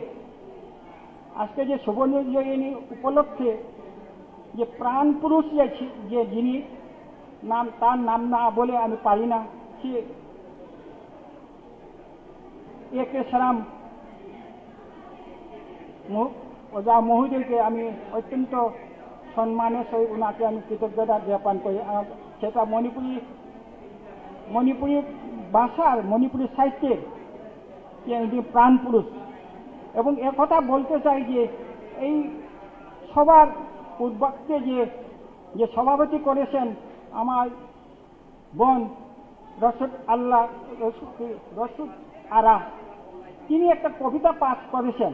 আজকে যে সুবর্ণ জয়ন্তী উপলক্ষে যে প্রাণ পুরুষ যে যিনি তার নাম না বলে আমি পারি না, সে একে সারাম ওজা মহোদয়কে আমি অত্যন্ত সম্মানের সহিত ওনাকে আমি কৃতজ্ঞতা জ্ঞাপন করি। সেটা মণিপুরী ভাষার, মণিপুরী সাহিত্যের প্রাণ পুরুষ। এবং একথা বলতে চাই যে এই সবার পূর্বাক্যে যে সভাপতি করেছেন আমার বোন রশদ আরা, তিনি একটা কবিতা পাঠ করেছেন,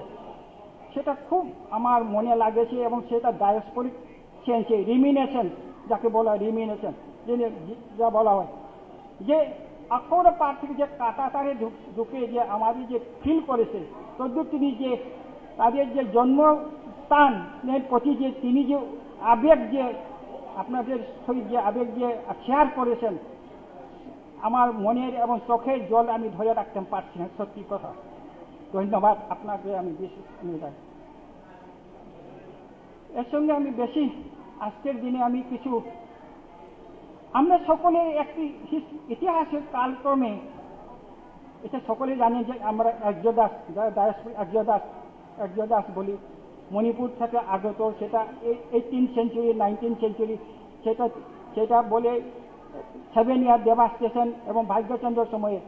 সেটা খুব আমার মনে লাগেছে এবং সেটা ডায়াসপোরিক সেন্সে রিমিনেশন, যাকে বলা হয় রিমিনেশন, যা বলা হয় যে আখর পার থেকে যে কাটাতারে ঢুকে যে আমাদের যে ফিল করেছে তদ্রুপ তিনি যে তাদের যে জন্মস্থানের প্রতি যে তিনি যে আবেগ যে আপনাদের সহিত যে আবেগ যে শেয়ার করেছেন, আমার মনের এবং চোখের জল আমি ধরে রাখতে পারছি না, সত্যি কথা। ধন্যবাদ আপনাকে, আমি বেশি এর সঙ্গে আমি বেশি আজকের দিনে আমি কিছু, আমরা সকলে একটি ইতিহাসের কালক্রমে এটা সকলে জানেন যে আমরা একজদাস, একজদাস বলি, মণিপুর থেকে আগত, সেটা 18th সেঞ্চুরি 19th সেঞ্চুরি, সেটা বলে 7 ইয়ার ডেভাস্টেশন এবং ভাগ্যচন্দ্র সময়ে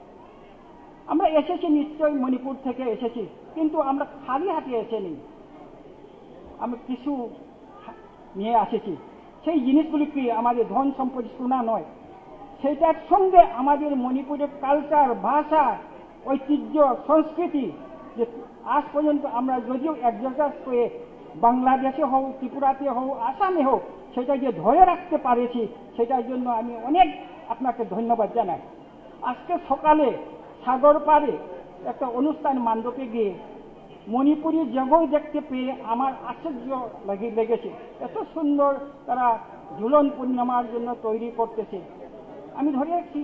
আমরা এসেছি, নিশ্চয়ই মণিপুর থেকে এসেছি, কিন্তু আমরা খালি হাতে এসেনি, আমরা কিছু নিয়ে এসেছি। সেই জিনিসগুলি কি আমাদের ধন সম্পদ সোনা নয়, সেটার সঙ্গে আমাদের মণিপুরের কালচার, ভাষা, ঐতিহ্য, সংস্কৃতি, যে আজ পর্যন্ত আমরা যদিও অ্যাডজাস্ট করে বাংলাদেশে হোক, ত্রিপুরাতে হোক, আসামে হোক, সেটা যে ধরে রাখতে পারেছি, সেটার জন্য আমি অনেক আপনাকে ধন্যবাদ জানাই। আজকে সকালে সাগর পাড়ে একটা অনুষ্ঠান মণ্ডপে গিয়ে মণিপুরি জগৎ দেখতে পেয়ে আমার আশ্চর্য লেগেছে। এত সুন্দর তারা ঝুলন পূর্ণিমার জন্য তৈরি করতেছে। আমি ধরে রাখছি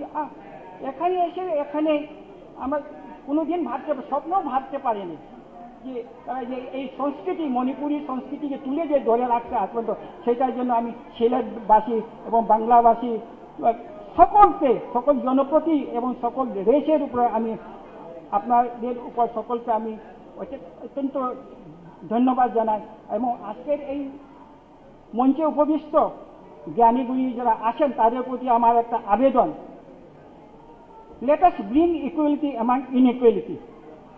এখানে এসে এখানে আমরা কোনোদিন স্বপ্নও ভাবতে পারিনি যে তারা যে এই সংস্কৃতি, মণিপুরি সংস্কৃতিকে তুলে যে ধরে রাখতে আজ পর্যন্ত, সেটার জন্য আমি সিলেটবাসী এবং বাংলাভাষী সকলকে, সকল জনপ্রতি এবং সকল রেসের উপরে আমি আপনাদের উপর সকলকে আমি অত্যন্ত ধন্যবাদ জানাই। এবং আজকের এই মঞ্চে উপবিষ্ট জ্ঞানীগুণী যারা আছেন তাদের প্রতি আমার একটা আবেদন, let us bring equality among inequality.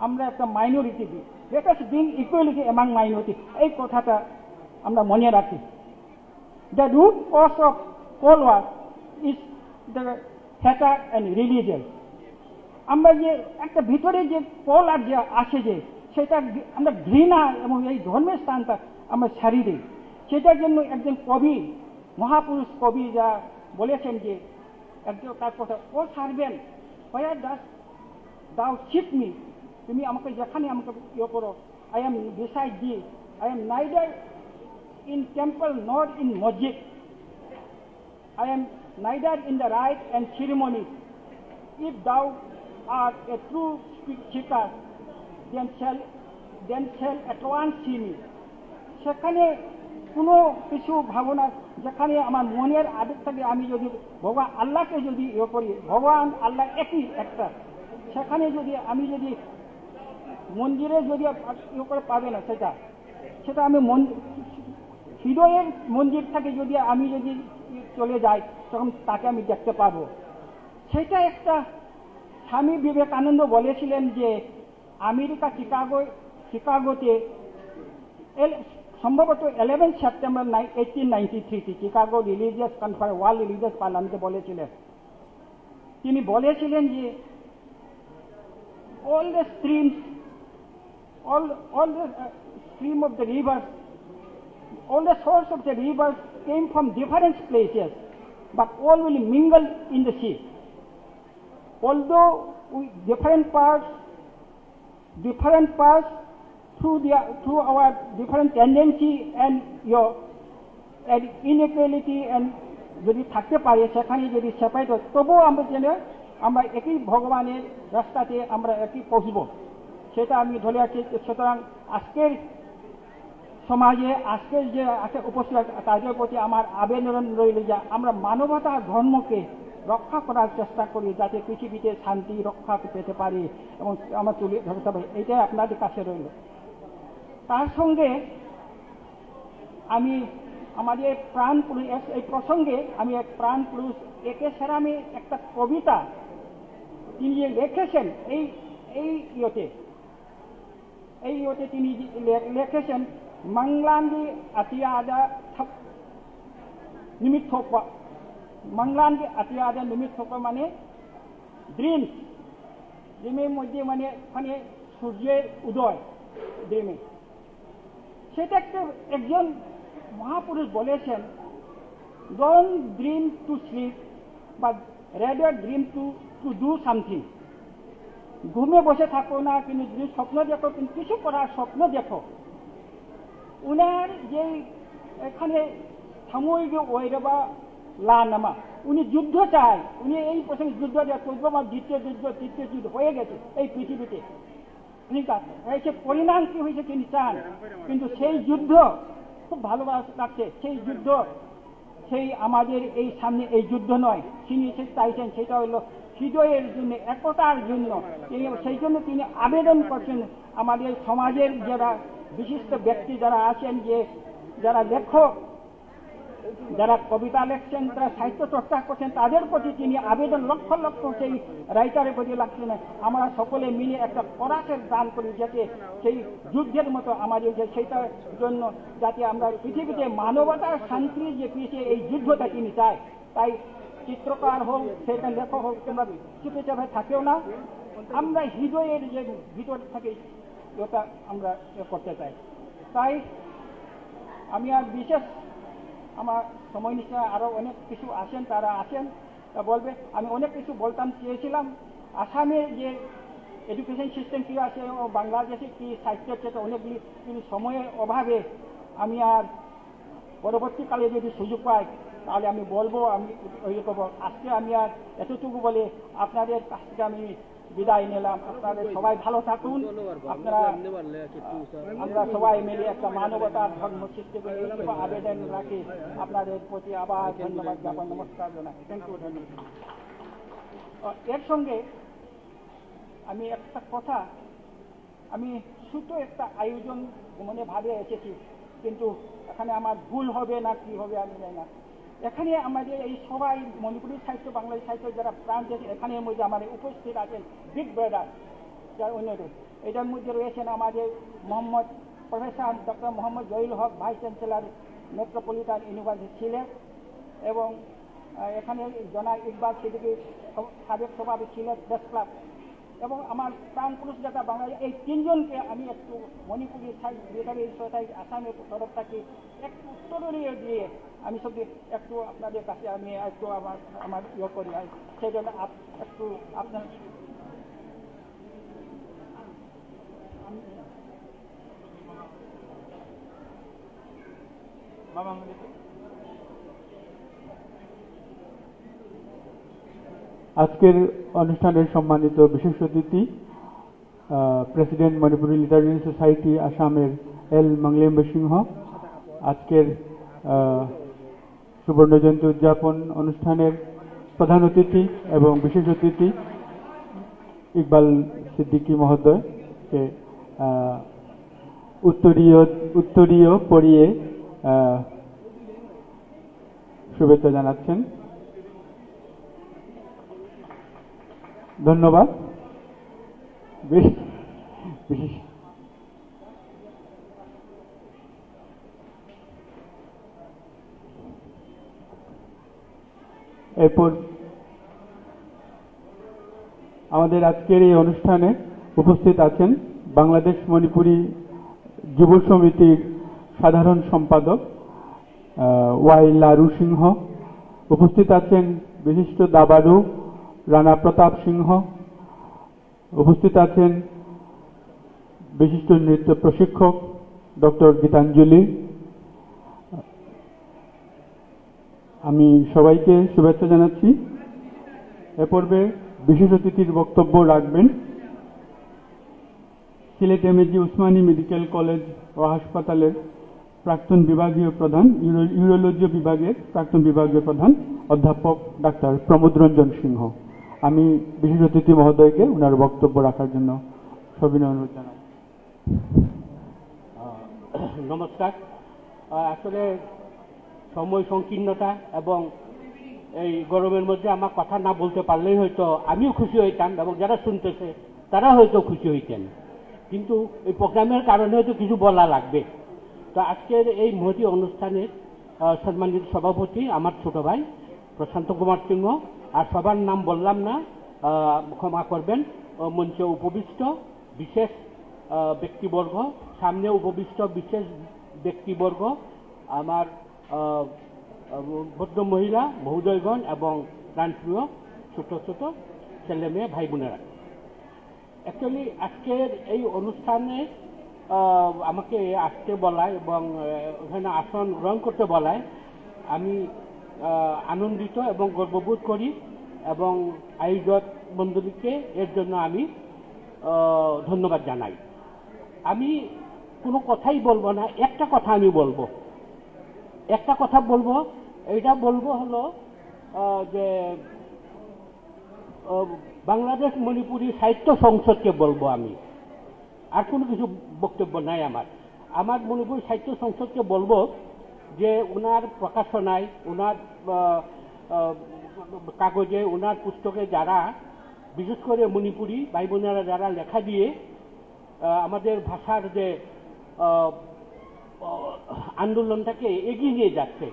আমরা একটা মাইনরিটি দিই, let us bring equality among minority, এই কথাটা আমরা মনে রাখি। The root cause of cold war is the hatred and religion. আমরা যে একটা ভিতরে যে কল আর যে আসে যে সেটা আমরা ঘৃণা এবং এই ধর্মের স্থানটা আমরা ছাড়িয়ে দিই। সেটার জন্য একজন কবি, মহাপুরুষ কবি যা বলেছেন যে একজন তার কথা, ও সার্ভেন্ট হোয়ার ডাস দাও শিপ মি, তুমি আমাকে যেখানে আমাকে ইয়ে করো, I am beside the, I am neither in temple not in মসজিদ, I am neither in the rite and ceremony, if thou art a true seeker, then shall at once see me. সেখানে কোনো কিছু ভাবনা, যেখানে আমার মনের আবেগ থাকে, আমি যদি ভগবান আল্লাহকে যদি ইয়ে করি, ভগবান আল্লাহ একই একটা, সেখানে যদি আমি যদি মন্দিরে যদি ইয়ে করে পাবে না, সেটা আমি হৃদয়ের মন্দির থেকে যদি আমি যদি চলে যাই, তখন তাকে আমি দেখতে পাবো। সেটা একটা স্বামী বিবেকানন্দ বলেছিলেন যে আমেরিকা চিকাগোতে সম্ভবত 11 September 1893 Chicago religious conference, world religious পার্লামেন্টে বলেছিলেন, তিনি বলেছিলেন যে all the streams of the rivers, all the source of the rivers came from different places, but all will mingle in the sea. Although different parts through our different tendency and inequality and যদি থাকতে পারে, সেখানে যদি separate হয়, তবুও আমরা যেন আমরা একই ভগবানের রাস্তাতে আমরা একই পৌঁছব, সেটা আমি ধরে আছি। সুতরাং আজকের সমাজে আজকের যে উপস্থিত তাদের প্রতি আমার আবেদন রইল যে আমরা মানবতা ধর্মকে রক্ষা করার চেষ্টা করি, যাতে পৃথিবীতে শান্তি রক্ষা পেতে পারি এবং আমরা তুলে ধরতে পারি, এইটাই আপনাদের কাছে রইল। তার সঙ্গে আমি আমাদের প্রাণ পুরুষ, এই প্রসঙ্গে আমি এক প্রাণ পুরুষ একে সেরামি একটা কবিতা তিনি যে লিখেছেন এই ইয়েতে তিনি লিখেছেন, মংলান্দি আতিয়াদা নিমিত্ত মংলান্দি আতিয়াদা নিমিত্ত মানে ড্রিমের মধ্যে মানে ওখানে সূর্যের উদয় ড্রিমে, সেটা একজন মহাপুরুষ বলেছেন, don't dream to sleep but rather dream to to do something. ঘুমে বসে থাকো না, কিন্তু যদি স্বপ্ন দেখো, কিন্তু কিছু করার স্বপ্ন দেখো। উনার যে এখানে সাময়িক ওইরা বা লা নামা, উনি যুদ্ধ চায়, উনি এই প্রসঙ্গে যুদ্ধ চৌদ্দবার দ্বিতীয় যুদ্ধ তৃতীয় যুদ্ধ হয়ে গেছে এই পৃথিবীতে। ঠিক আছে, হয়েছে পরিণাম কি হয়েছে তিনি চান, কিন্তু সেই যুদ্ধ খুব ভালোবাসা লাগছে। সেই যুদ্ধ সেই আমাদের এই সামনে এই যুদ্ধ নয়, তিনি চাইছেন সেটা হলো হৃদয়ের জন্য, একতার জন্য। তিনি সেই জন্য তিনি আবেদন করছেন আমাদের সমাজের যারা বিশিষ্ট ব্যক্তি যারা আছেন, যে যারা লেখক, যারা কবিতা লেখছেন, যারা সাহিত্য চর্চা করছেন, তাদের প্রতি তিনি আবেদন লক্ষ লক্ষ সেই রাইটারের প্রতি লাগছেন, আমরা সকলে মিলে একটা পরাশের দান করি, যাতে সেই যুদ্ধের মতো আমাদের যে সেইটার জন্য যাতে আমরা পৃথিবীতে মানবতার শান্তি যে পেয়েছে এই যুদ্ধটা তিনি চায়। তাই চিত্রকার হোক, সেটা লেখক হোক, তোমরা চুপে থাকেও না, আমরা হৃদয়ের যে ভিতর থাকে ওটা আমরা করতে চাই। তাই আমি আর বিশেষ আমার সময় নিচ্ছে, আরও অনেক কিছু আছেন, তারা আছেন, তা বলবে। আমি অনেক কিছু বলতাম চেয়েছিলাম, আসামের যে এডুকেশন সিস্টেম কী আছে ও বাংলাদেশে কী সাহিত্যের চেয়ে অনেকগুলি, কিন্তু সময়ের অভাবে আমি আর পরবর্তীকালে যদি সুযোগ পাই তাহলে আমি বলবো। আমি ওই রকম আজকে আমি আর এতটুকু বলে আপনাদের কাছ থেকে আমি বিদায় নিলাম। আপনাদের সবাই ভালো থাকুন। আপনারা আমরা সবাই মিলে একটা মানবতার ধর্ম সৃষ্টি করে আবেদন রাখি। আপনাদের প্রতি আবার ধন্যবাদ জ্ঞাপন, নমস্কার জানাই। থ্যাংক ইউ, ধন্যবাদ। এর সঙ্গে আমি একটা কথা, আমি শুধু একটা আয়োজন মনে ভাবে এসেছি, কিন্তু এখানে আমার ভুল হবে না কি হবে আমি জানি না। এখানে আমাদের এই সবাই মণিপুরী সাহিত্য, বাংলা সাহিত্য যারা প্রাণ দিয়েছে, এখানের মধ্যে আমাদের উপস্থিত আছেন বিগ ব্রাদার, যার অন্যদের এটার মধ্যে রয়েছেন আমাদের professor doctor Mohammad Zahirul Haque, vice chancellor metropolitan university Sylhet, এবং এখানে জনাব ইকবাল সিদ্দিকী, সাবেক সভাপতি সিলেট প্রেস ক্লাব, এবং আমার প্রাণ পুরুষ যারা বাংলাদেশ, এই তিনজনকে আমি একটু মণিপুরী সাহিত্য আসামের তরফ থেকে একটু উত্তরীয় দিয়ে আমি সব একটু আপনাদের কাছে আমি একটু আমার ইয়ে করি, সেই জন্য একটু আপনার আজকের অনুষ্ঠানের সম্মানিত বিশেষ অতিথি প্রেসিডেন্ট মণিপুরি লিটারেরি সোসাইটি আসামের এল মংলেম্বে সিংহ, আজকের সুবর্ণ জয়ন্তী উদযাপন অনুষ্ঠানের প্রধান অতিথি এবং বিশেষ অতিথি ইকবাল সিদ্দিকী মহোদয়কে উত্তরীয় পরিয়ে শুভেচ্ছা জানাচ্ছেন। ধন্যবাদ। বিশেষ এরপর আমাদের আজকের এই অনুষ্ঠানে উপস্থিত আছেন বাংলাদেশ মণিপুরী যুব সমিতির সাধারণ সম্পাদক ওয়াই লারু সিংহ, উপস্থিত আছেন বিশিষ্ট দাবাড়ু রানা প্রতাপ সিংহ, উপস্থিত আছেন বিশিষ্ট নৃত্য প্রশিক্ষক ডক্টর গীতাঞ্জলি। আমি সবাইকে শুভেচ্ছা জানাচ্ছি। এ পর্বে বিশেষ অতিথির বক্তব্য রাখবেন Sylhet MAG Osmani medical college ও হাসপাতালের প্রাক্তন বিভাগীয় প্রধান, ইউরোলজি বিভাগের প্রাক্তন বিভাগীয় প্রধান অধ্যাপক ডাক্তার প্রমোদ রঞ্জন সিংহ। আমি বিশেষ অতিথি মহোদয়কে ওনার বক্তব্য রাখার জন্য সবিনয় অনুরোধ জানাই। নমস্কার। আসলে সময় সংকীর্ণতা এবং এই গরমের মধ্যে আমার কথা না বলতে পারলেই হয়তো আমিও খুশি হইতাম এবং যারা শুনতেছে তারা হয়তো খুশি হইতেন, কিন্তু এই প্রোগ্রামের কারণে হয়তো কিছু বলা লাগবে। তো আজকের এই মহতী অনুষ্ঠানের সম্মানিত সভাপতি আমার ছোট ভাই প্রশান্ত কুমার সিংহ, আর সবার নাম বললাম না, ক্ষমা করবেন। মঞ্চে উপবিষ্ট বিশেষ ব্যক্তিবর্গ, সামনে উপবিষ্ট বিশেষ ব্যক্তিবর্গ, আমার ভদ্র মহিলা মহোদয়গণ এবং প্রাণপ্রিয় ছোট ছোট ছেলে মেয়ে ভাই বোনেরা, অ্যাকচুয়ালি আজকের এই অনুষ্ঠানে আমাকে আসতে বলায় এবং ওখানে আসন গ্রহণ করতে বলায় আমি আনন্দিত এবং গর্ববোধ করি এবং আয়োজক বন্ধুদেরকে এর জন্য আমি ধন্যবাদ জানাই। আমি কোনো কথাই বলবো না, একটা কথা আমি বলবো, এটা বলবো হলো যে বাংলাদেশ মণিপুরী সাহিত্য সংসদকে বলবো আমি, আর কোনো কিছু বক্তব্য নাই আমার মণিপুরী সাহিত্য সংসদকে বলবো যে ওনার প্রকাশনায়, ওনার কাগজে, ওনার পুস্তকে যারা বিশেষ করে মণিপুরী ভাই বোনেরা যারা লেখা দিয়ে আমাদের ভাষার যে আন্দোলনটাকে এগিয়ে নিয়ে যাচ্ছে,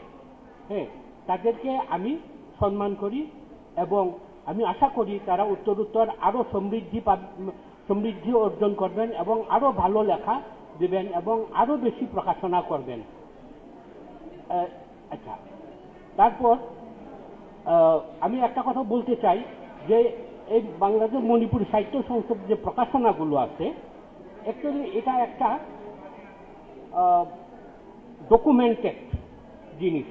হ্যাঁ, তাদেরকে আমি সম্মান করি এবং আমি আশা করি তারা উত্তরোত্তর আরও সমৃদ্ধি অর্জন করবেন এবং আরও ভালো লেখা দেবেন এবং আরও বেশি প্রকাশনা করবেন। আচ্ছা, তারপর আমি একটা কথা বলতে চাই যে এই বাংলাদেশ মণিপুরী সাহিত্য সংসদ যে প্রকাশনাগুলো আছে, অ্যাকচুয়ালি এটা একটা ডকুমেন্টেড জিনিস।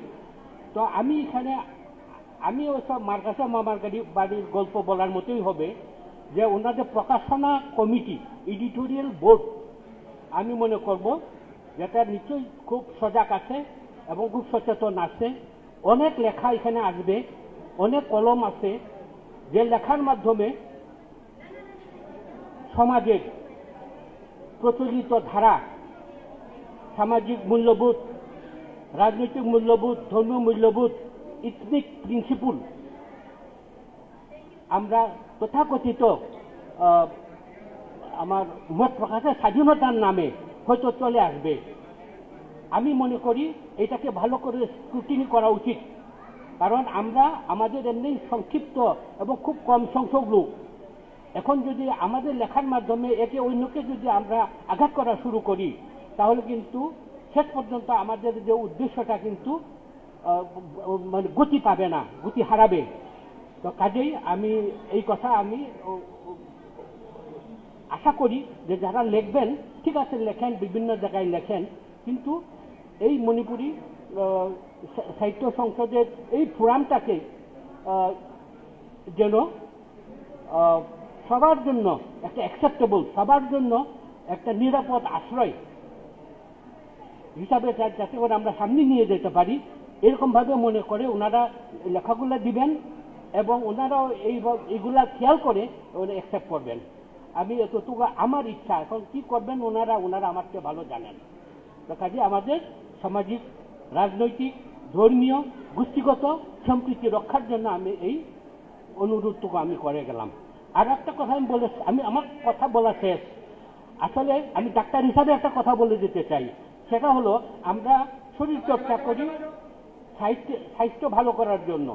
তো আমি এখানে ওসব মার্কাসা মামার বাড়ির গল্প বলার মতোই হবে যে ওনাদের প্রকাশনা কমিটি, এডিটোরিয়াল বোর্ড, আমি মনে করব যেটা নিশ্চয়ই খুব সজাগ আছে এবং খুব সচেতন আছে। অনেক লেখা এখানে আসবে, অনেক কলম আছে যে লেখার মাধ্যমে সমাজের প্রচলিত ধারা, সামাজিক মূল্যবোধ, রাজনৈতিক মূল্যবোধ, ধর্মীয় মূল্যবোধ, ইথনিক প্রিন্সিপল আমরা তথাকথিত আমার মত প্রকাশের স্বাধীনতার নামে হয়তো চলে আসবে। আমি মনে করি এটাকে ভালো করে স্ক্রুটিনি করা উচিত, কারণ আমরা আমাদের এমনি সংক্ষিপ্ত এবং খুব কম সংখ্যক লোক, এখন যদি আমাদের লেখার মাধ্যমে একে অন্যকে যদি আমরা আঘাত করা শুরু করি তাহলে কিন্তু শেষ পর্যন্ত আমাদের যে উদ্দেশ্যটা কিন্তু মানে গতি পাবে না, গতি হারাবে। তো কাজেই আমি এই কথা আমি আশা করি যে যারা লিখবেন ঠিক আছে, লেখেন, বিভিন্ন জায়গায় লেখেন, কিন্তু এই মণিপুরী সাহিত্য সংসদের এই ফোরামটাকে যেন সবার জন্য একটা অ্যাকসেপ্টেবল, সবার জন্য একটা নিরাপদ আশ্রয় হিসাবে যাতে করে আমরা সামনে নিয়ে যেতে পারি, এরকমভাবে মনে করে ওনারা লেখাগুলো দিবেন এবং ওনারাও এইগুলা খেয়াল করে ওরা অ্যাকসেপ্ট করবেন। আমি এতটুকু আমার ইচ্ছা, এখন কি করবেন ওনারা আমার চেয়ে ভালো জানেন। তো কাজে আমাদের সামাজিক, রাজনৈতিক, ধর্মীয়, গোষ্ঠীগত সম্প্রীতি রক্ষার জন্য আমি এই অনুরোধটুকু আমি করে গেলাম। আর একটা কথা আমি আমার কথা বলা শেষ। আসলে আমি ডাক্তার হিসাবে একটা কথা বলে দিতে চাই, সেটা হলো আমরা শরীর চর্চা করি সাহিত্য ভালো করার জন্য,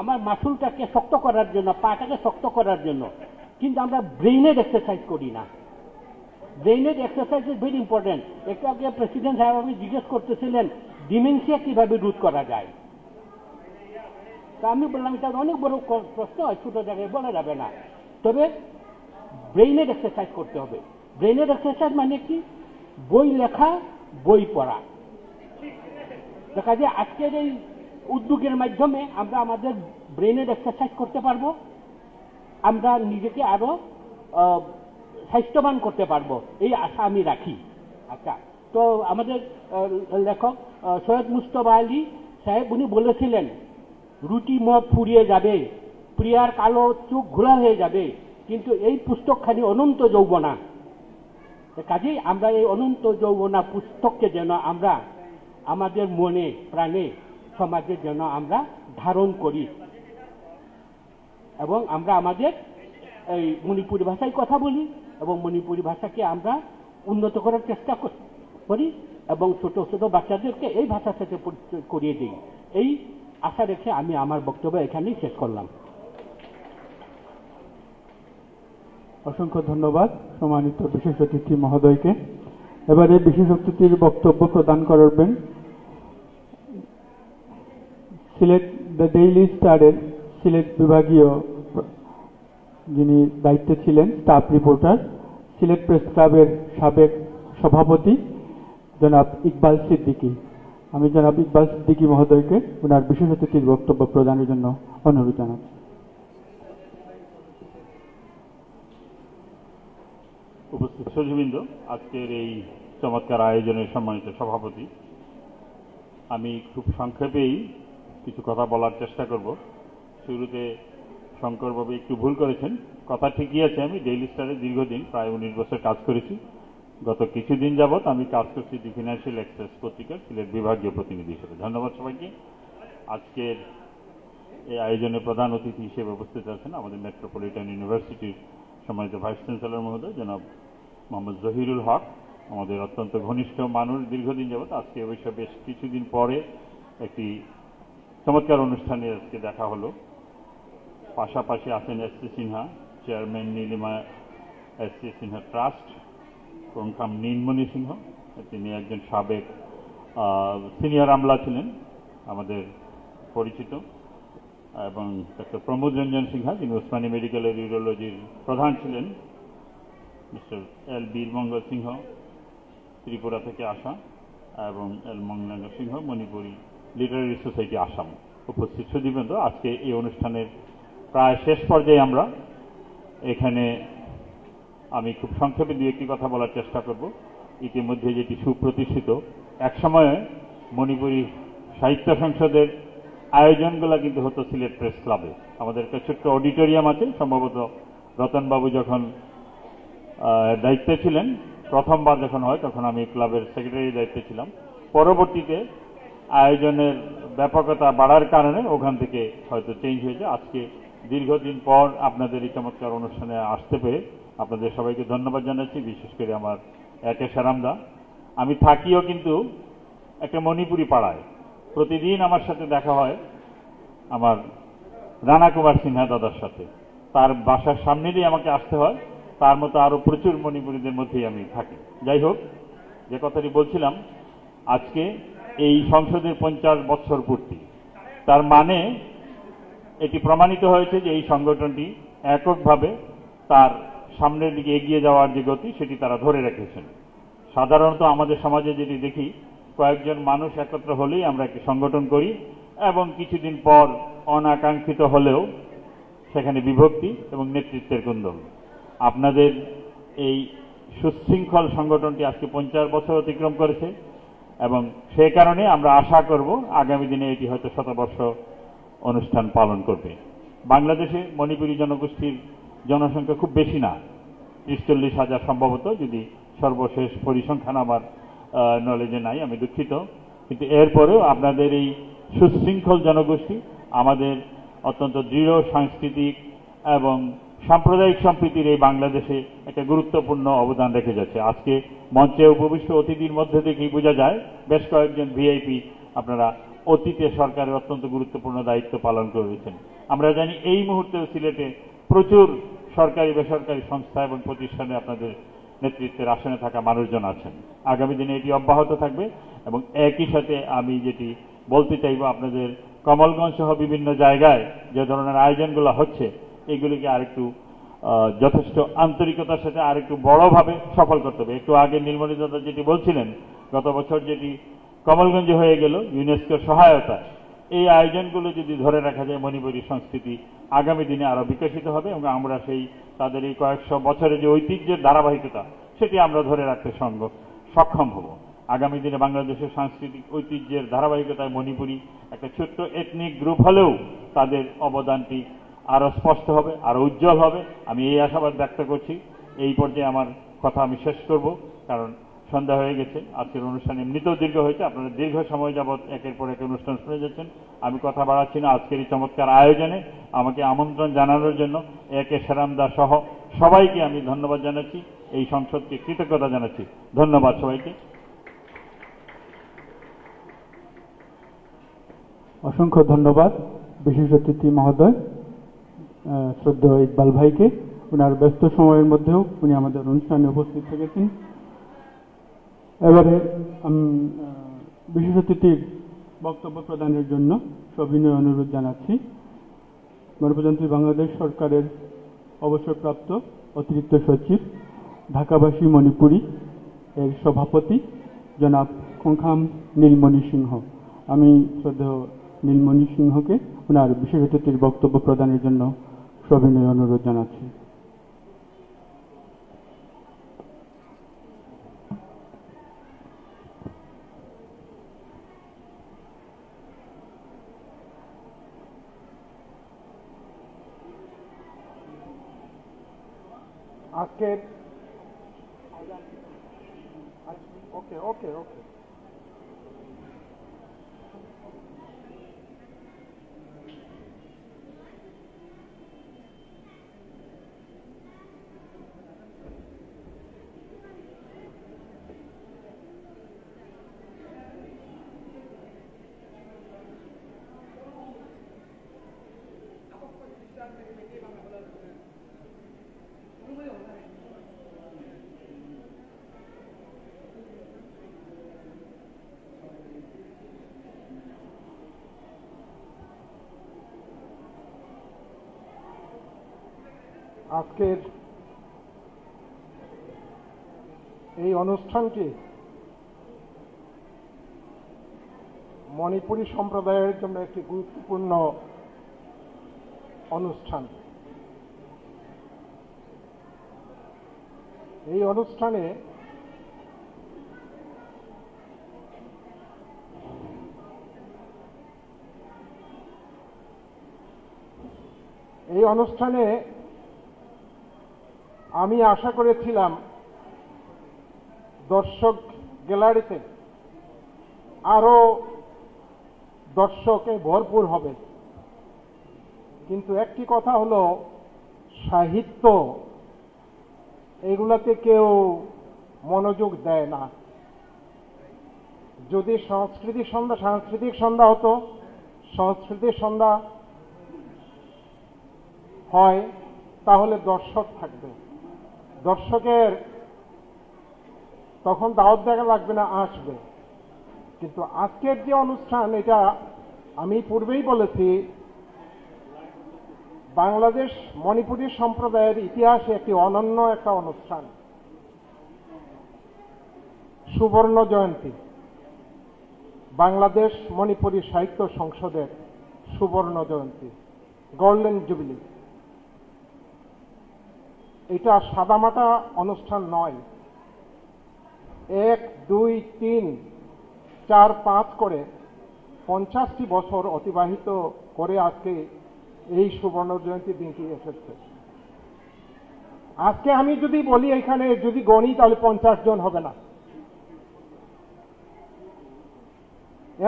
আমার মাসুলটাকে শক্ত করার জন্য, পাটাকে শক্ত করার জন্য, কিন্তু আমরা ব্রেইনের এক্সারসাইজ করি না। ব্রেইনের এক্সারসাইজ ইজ ভেরি ইম্পর্টেন্ট। একটু আগে প্রেসিডেন্ট সাহেব আপনি জিজ্ঞেস করতেছিলেন ডিমেনশিয়া কিভাবে রোধ করা যায়, তা আমি বললাম এটা অনেক বড় প্রশ্ন, ছোট জায়গায় বলা যাবে না, তবে ব্রেইনের এক্সারসাইজ করতে হবে। ব্রেইনের এক্সারসাইজ মানে কি? বই লেখা, বই পড়া। দেখা যায় আজকের এই উদ্যোগের মাধ্যমে আমরা আমাদের ব্রেইনের এক্সারসাইজ করতে পারবো, আমরা নিজেকে আরো স্বাস্থ্যবান করতে পারবো, এই আশা আমি রাখি। আচ্ছা, তো আমাদের লেখক সৈয়দ মুস্তফা আলী সাহেব উনি বলেছিলেন রুটি মদ ফুরিয়ে যাবে, প্রিয়ার কালো চোখ ঘোলা হয়ে যাবে, কিন্তু এই পুস্তকখানি অনন্ত যৌবনা। কাজেই আমরা এই অনন্ত যৌবনা পুস্তককে যেন আমরা আমাদের মনে প্রাণে সমাজের যেন আমরা ধারণ করি এবং আমরা আমাদের এই মণিপুরি ভাষায় কথা বলি এবং মণিপুরি ভাষাকে আমরা উন্নত করার চেষ্টা করি এবং ছোট ছোট বাচ্চাদেরকে এই ভাষার সাথে পরিচয় করিয়ে দিই। এই আশা রেখে আমি আমার বক্তব্য এখানেই শেষ করলাম। অসংখ্য ধন্যবাদ সম্মানিত বিশেষ অতিথি মহোদয়কে। এবারে বিশেষ অতিথির বক্তব্য প্রদান করবেন সিলেট দ্য ডেইলি স্টারের সিলেট বিভাগীয় যিনি দায়িত্বে ছিলেন স্টাফ রিপোর্টার, সিলেট প্রেস ক্লাবের সাবেক সভাপতি জনাব ইকবাল সিদ্দিকী। আমি জনাব ইকবাল সিদ্দিকী মহোদয়কে ওনার বিশেষ অতিথির বক্তব্য প্রদানের জন্য অনুরোধ জানাচ্ছি। উপস্থিত সচিববৃন্দ, আজকের এই চমৎকার আয়োজনের সম্মানিত সভাপতি, আমি খুব সংক্ষেপেই কিছু কথা বলার চেষ্টা করব। শুরুতে শঙ্করবাবু একটু ভুল করেছেন, কথা ঠিকই আছে। আমি ডেইলি স্টারে দীর্ঘদিন প্রায় 19 বছর কাজ করেছি। গত কিছুদিন যাবৎ আমি কাজ করছি দি ফিনান্সিয়াল এক্সপ্রেস পত্রিকার সিলেট বিভাগীয় প্রতিনিধি হিসেবে। ধন্যবাদ সবাইকে। আজকের এই আয়োজনে প্রধান অতিথি হিসেবে উপস্থিত আছেন আমাদের মেট্রোপলিটন ইউনিভার্সিটির সম্মানিত ভাইস চ্যান্সেলর মহোদয় জনাব মোহাম্মদ জহিরুল হক, আমাদের অত্যন্ত ঘনিষ্ঠ মানুষ দীর্ঘদিন যাবৎ। আজকে অবশ্য বেশ কিছুদিন পরে একটি চমৎকার অনুষ্ঠানে আজকে দেখা হলো। পাশাপাশি আছেন SC. Sinha, chairman Nilima SC. Sinha trust, Prongkham Nilmoni Singha, তিনি একজন সাবেক সিনিয়র আমলা ছিলেন আমাদের পরিচিত, এবং ডক্টর প্রমোদ রঞ্জন সিনহা, যিনি ওসমানী মেডিকেলের ইউরোলজির প্রধান ছিলেন, মিস্টার এল বীরমঙ্গল সিংহ ত্রিপুরা থেকে আসা, এবং এল মঙ্গলাঙ্গ সিংহ মণিপুরি লিটারারি সোসাইটি আসাম। উপস্থিত সুধীবৃন্দ, আজকে এই অনুষ্ঠানের প্রায় শেষ পর্যায়ে আমরা এখানে আমি খুব সংক্ষেপে দু একটি কথা বলার চেষ্টা করব। ইতিমধ্যে যেটি সুপ্রতিষ্ঠিত, একসময়ে মণিপুরি সাহিত্য সংসদের আয়োজনগুলো কিন্তু হতো সিলেট প্রেস ক্লাবে। আমাদের একটা ছোট্ট অডিটোরিয়াম আছে, সম্ভবত রতনবাবু যখন দায়িত্বে ছিলেন, প্রথমবার যখন হয় তখন আমি ক্লাবের সেক্রেটারি দায়িত্বে ছিলাম। পরবর্তীতে আয়োজনের ব্যাপকতা বাড়ার কারণে ওখান থেকে হয়তো চেঞ্জ হয়েছে। আজকে দীর্ঘদিন পর আপনাদের এই চমৎকার অনুষ্ঠানে আসতে পেরে আপনাদের সবাইকে ধন্যবাদ জানাচ্ছি, বিশেষ করে আমার একে সারামদা। আমি থাকিও কিন্তু একটা মণিপুরি পাড়ায়, প্রতিদিন আমার সাথে দেখা হয় আমার রানা কুমার সিনহা দাদার সাথে। তার বাসার সামনে দিয়ে আমাকে আসতে হয়, তার মতো আরো প্রচুর মণিপুরীদের মধ্যেই আমি থাকি। যাই হোক, যে কথাটি বলছিলাম, আজকে এই সংসদের 50 বছর পূর্তি, তার মানে এটি প্রমাণিত হয়েছে যে এই সংগঠনটি এককভাবে তার সামনের দিকে এগিয়ে যাওয়ার যে গতি সেটি তারা ধরে রেখেছেন। সাধারণত আমাদের সমাজে যেটি দেখি, কয়েকজন মানুষ একত্র হলেই আমরা একটি সংগঠন করি এবং কিছুদিন পর অনাকাঙ্ক্ষিত হলেও সেখানে বিভক্তি এবং নেতৃত্বের কুন্দল। আপনাদের এই সুশৃঙ্খল সংগঠনটি আজকে 50 বছর অতিক্রম করেছে এবং সে কারণে আমরা আশা করব আগামী দিনে এটি হয়তো 100 বর্ষ অনুষ্ঠান পালন করবে। বাংলাদেশে মণিপুরী জনগোষ্ঠীর জনসংখ্যা খুব বেশি না, 30-40 হাজার সম্ভবত, যদি সর্বশেষ পরিসংখ্যান আমার নলেজে নাই, আমি দুঃখিত। কিন্তু এরপরেও আপনাদের এই সুশৃঙ্খল জনগোষ্ঠী আমাদের অত্যন্ত দৃঢ় সাংস্কৃতিক এবং সাম্প্রদায়িক সম্প্রীতির এই বাংলাদেশে একটা গুরুত্বপূর্ণ অবদান রেখে যাচ্ছে। আজকে মঞ্চে উপবিষ্ট অতিথির মধ্যে থেকেই বোঝা যায় বেশ কয়েকজন ভিআইপি আপনারা অতীতে সরকারের অত্যন্ত গুরুত্বপূর্ণ দায়িত্ব পালন করেছেন। আমরা জানি এই মুহূর্তে সিলেটে প্রচুর সরকারি বেসরকারি সংস্থা এবং প্রতিষ্ঠানে আপনাদের নেতৃত্বের আসনে থাকা মানুষজন আছেন। আগামী দিনে এটি অব্যাহত থাকবে এবং একই সাথে আমি যেটি বলতে চাইব, আপনাদের কমলগঞ্জ সহ বিভিন্ন জায়গায় যে ধরনের আয়োজনগুলো হচ্ছে এগুলিকে আরেকটু যথেষ্ট আন্তরিকতার সাথে আরেকটু বড়ভাবে সফল করতে হবে। একটু আগে নীলমণি দাদা যেটি বলছিলেন, গত বছর যেটি কমলগঞ্জে হয়ে গেল ইউনেস্কোর সহায়তায়, এই আয়োজনগুলো যদি ধরে রাখা যায় মণিপুরী সংস্কৃতি আগামী দিনে আরো বিকশিত হবে এবং আমরা সেই তাদের এই কয়েকশো বছরের যে ঐতিহ্যের ধারাবাহিকতা সেটি আমরা ধরে রাখতে সক্ষম হব। আগামী দিনে বাংলাদেশের সাংস্কৃতিক ঐতিহ্যের ধারাবাহিকতায় মণিপুরী একটা ছোট্ট এথনিক গ্রুপ হলেও তাদের অবদানটি আরো স্পষ্ট হবে, আরো উজ্জ্বল হবে। আমি এই আশাবাদ ব্যক্ত করছি। এই পর্যায়ে আমার কথা আমি শেষ করব, কারণ সন্ধ্যা হয়ে গেছে। আজকের অনুষ্ঠান এমনিতেও দীর্ঘ হয়েছে, আপনারা দীর্ঘ সময় যাবৎ একের পর এক অনুষ্ঠান শুনে যাচ্ছেন। আমি কথা বাড়াচ্ছি না। আজকের এই চমৎকার আয়োজনে আমাকে আমন্ত্রণ জানানোর জন্য একে সেরামদা সহ সবাইকে আমি ধন্যবাদ জানাচ্ছি, এই সংসদকে কৃতজ্ঞতা জানাচ্ছি। ধন্যবাদ সবাইকে। অসংখ্য ধন্যবাদ বিশেষ অতিথি মহোদয় শ্রদ্ধেয় ইকবাল ভাইকে। ওনার ব্যস্ত সময়ের মধ্যেও উনি আমাদের অনুষ্ঠানে উপস্থিত থেকেছেন। এবারে বিশেষ অতিথির বক্তব্য প্রদানের জন্য সবিনয় অনুরোধ জানাচ্ছি গণপ্রজাতন্ত্রী বাংলাদেশ সরকারের অবসরপ্রাপ্ত অতিরিক্ত সচিব, ঢাকাবাসী মণিপুরী এর সভাপতি জনাব খোংখাম নীলমণি সিংহ। আমি শ্রদ্ধেয় নীলমণি সিংহকে ওনার বিশেষ অতিথির বক্তব্য প্রদানের জন্য সবিনয় অনুরোধ জানাচ্ছি। আজকের ওকে ওকে ওকে আজকের এই অনুষ্ঠানটি মণিপুরী সম্প্রদায়ের জন্য একটি গুরুত্বপূর্ণ অনুষ্ঠান। এই অনুষ্ঠানে আমি আশা করেছিলাম দর্শক গ্যালারিতে আরো দর্শকে ভরপুর হবে, কিন্তু একটি কথা হলো সাহিত্য এগুলাতে কেউ মনোযোগ দেয় না। যদি সাংস্কৃতিক সন্ধ্যা হতো, সংস্কৃতির সন্ধ্যা হয় তাহলে দর্শক থাকবে, দর্শকের তখন দাওয়াত দেখা লাগবে না, আসবে। কিন্তু আজকের যে অনুষ্ঠান, এটা আমি পূর্বেই বলেছি, বাংলাদেশ মণিপুরী সম্প্রদায়ের ইতিহাসে একটি অনন্য একটা অনুষ্ঠান। সুবর্ণ জয়ন্তী, বাংলাদেশ মণিপুরী সাহিত্য সংসদের সুবর্ণ জয়ন্তী, গোল্ডেন জুবিলি। এটা সাদামাটা অনুষ্ঠান নয়, 1, 2, 3, 4, 5 করে 50টি বছর অতিবাহিত করে আজকে এই সুবর্ণ জয়ন্তী দিনটি এসেছে। আজকে আমি যদি বলি এখানে যদি গণি তাহলে 50 জন হবে না।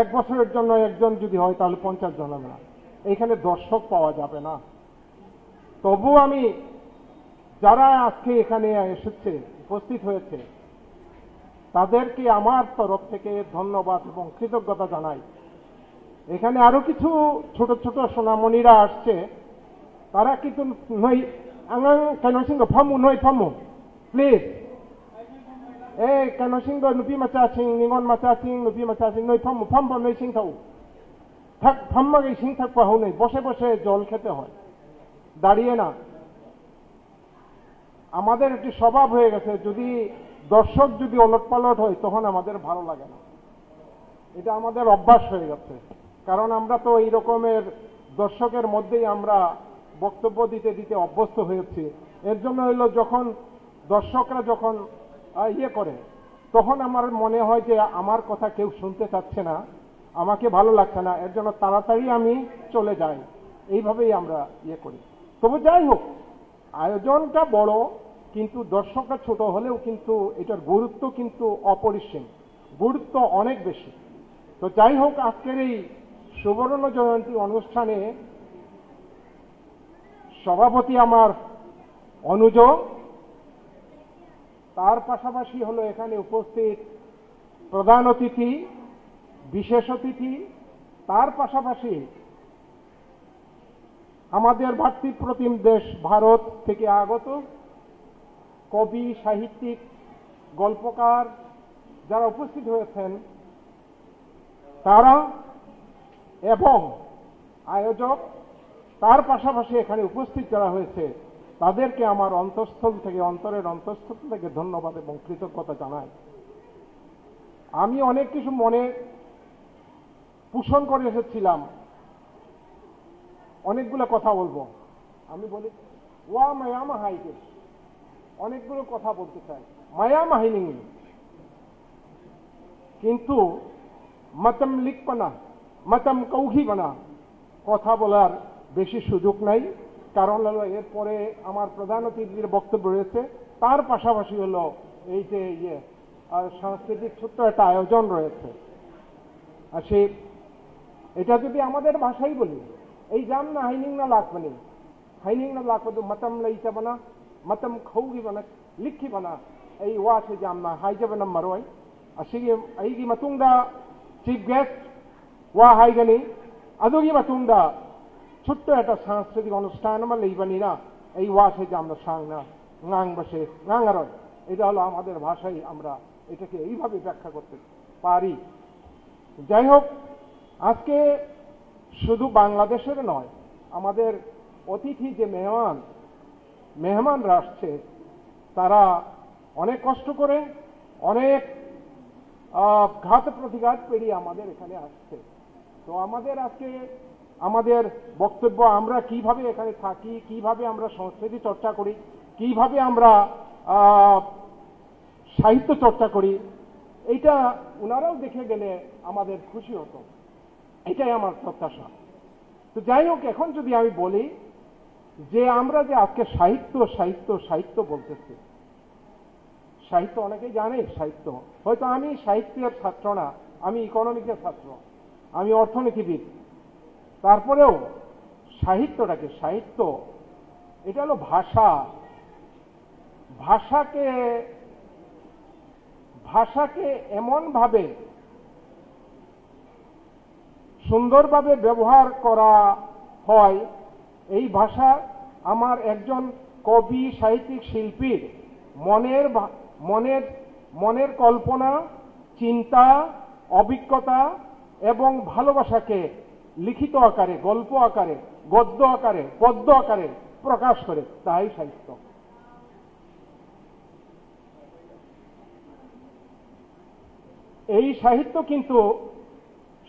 1 বছরের জন্য একজন যদি হয় তাহলে 50 জন হবে না, এখানে দর্শক পাওয়া যাবে না। তবু আমি যারা আজকে এখানে এসেছে, উপস্থিত হয়েছে, তাদেরকে আমার তরফ থেকে ধন্যবাদ এবং কৃতজ্ঞতা জানাই। এখানে আরো কিছু ছোট ছোট সোনামণিরা আসছে, তারা কিন্তু নই কেনসিংহ ফামু নই ফামু প্লিজ কেনসিংহ নুপি মাচাসিং নিগন মাচাসিং নুপি মাচাসিং নই ফামু ফাম নই সিং থাও থাক ফাম্মাকে সিং থাকবা হও নেই, বসে বসে জল খেতে হয়, দাঁড়িয়ে না। আমাদের একটি স্বভাব হয়ে গেছে, যদি দর্শক যদি ওলটপালট হয় তখন আমাদের ভালো লাগে না, এটা আমাদের অভ্যাস হয়ে গেছে। কারণ আমরা তো এই রকমের দর্শকের মধ্যেই আমরা বক্তব্য দিতে দিতে অভ্যস্ত হয়েছি। এর জন্য হইলো যখন দর্শকরা যখন ইয়ে করে, তখন আমার মনে হয় যে আমার কথা কেউ শুনতে চাচ্ছে না, আমাকে ভালো লাগছে না, এর জন্য তাড়াতাড়ি আমি চলে যাই। এইভাবেই আমরা ইয়ে করি। তবু যাই হোক, আয়োজনটা বড়, কিন্তু দর্শকরা ছোট হলেও কিন্তু এটার গুরুত্ব কিন্তু অপরিসীম, গুরুত্ব অনেক বেশি। তো যাই হোক, আজকের এই সুবর্ণ জয়ন্তী অনুষ্ঠানে সভাপতি আমার অনুজ, তার পাশাপাশি হলো এখানে উপস্থিত প্রধান অতিথি, বিশেষ অতিথি, তার পাশাপাশি আমাদের ভাতৃপ্রতিম দেশ ভারত থেকে আগত কবি, সাহিত্যিক, গল্পকার যারা উপস্থিত হয়েছেন তারা, এবং আয়োজক, তার পাশাপাশি এখানে উপস্থিত যারা হয়েছে তাদেরকে আমার অন্তঃস্থল থেকে, অন্তরের অন্তঃস্থল থেকে ধন্যবাদ এবং কৃতজ্ঞতা জানাই। আমি অনেক কিছু মনে পোষণ করে এসেছিলাম, অনেকগুলো কথা বলবো। আমি বলি ওয়া মায়া মাহাইকে, অনেকগুলো কথা বলতে চাই, মায়া মাহিনী, কিন্তু মাতম লিখপানা, মাতম কৌঘি বানা কথা বলার বেশি সুযোগ নাই। কারণ হলো এরপরে আমার প্রধান অতিথির বক্তব্য রয়েছে, তার পাশাপাশি হলো এই যে সাংস্কৃতিক ছোট্ট একটা আয়োজন রয়েছে। আর এটা যদি আমাদের ভাষাই বলি, এই জাম না হাইনিং না লাগবে, হাইনিং না লাগবে তো মাতম লাইতে বানা, মাতম খৌগি বানা, লিখি বানা, এই ওয়া সে জাম না হাই যাবে না মারোয়। ꯑꯁꯤꯒꯤ ꯑꯩꯒꯤ ꯃꯇꯨꯡꯗ চিফ গেস্ট ꯋꯥ ꯍꯥꯏꯒꯅꯤ, ꯑꯗꯨꯒꯤ ꯃꯇꯨꯡꯗ ছোট্ট একটা সাংস্কৃতিক অনুষ্ঠান আমার লইবানিনা এই ওয়াসে যে আমরা সাংনা ngaংবাসে ngaঙারয়, এটা হলো আমাদের ভাষায় আমরা এটাকে এইভাবে ব্যাখ্যা করতে পারি। যাই হোক, আজকে শুধু বাংলাদেশের নয়, আমাদের অতিথি যে মেহমানরা আসছে তারা অনেক কষ্ট করে, অনেক ঘাত প্রতিঘাত পেরিয়ে আমাদের এখানে আসছে। তো আমাদের আজকে আমাদের বক্তব্য, আমরা কিভাবে এখানে থাকি, কিভাবে আমরা সংস্কৃতি চর্চা করি, কিভাবে আমরা সাহিত্য চর্চা করি, এইটা ওনারাও দেখে গেলে আমাদের খুশি হতো, এটাই আমার প্রত্যাশা। তো যাই হোক, এখন যদি আমি বলি যে আমরা যে আজকে সাহিত্য সাহিত্য সাহিত্য বলতেছি, সাহিত্য অনেকেই জানে সাহিত্য, হয়তো আমি সাহিত্যের ছাত্র না, আমি ইকোনমিক্সের ছাত্র, আমি অর্থনীতিবিদ, তারপরেও সাহিত্যটাকে, সাহিত্য এটা হলো ভাষা। ভাষাকে এমনভাবে সুন্দরভাবে ব্যবহার করা হয়, এই ভাষা আমার একজন কবি, সাহিত্যিক, শিল্পীর মনের কল্পনা, চিন্তা, অভিজ্ঞতা এবং ভালোবাসাকে লিখিত আকারে, গল্প আকারে, গদ্য আকারে, পদ্য আকারে প্রকাশ করে, তাই সাহিত্য। এই সাহিত্য কিন্তু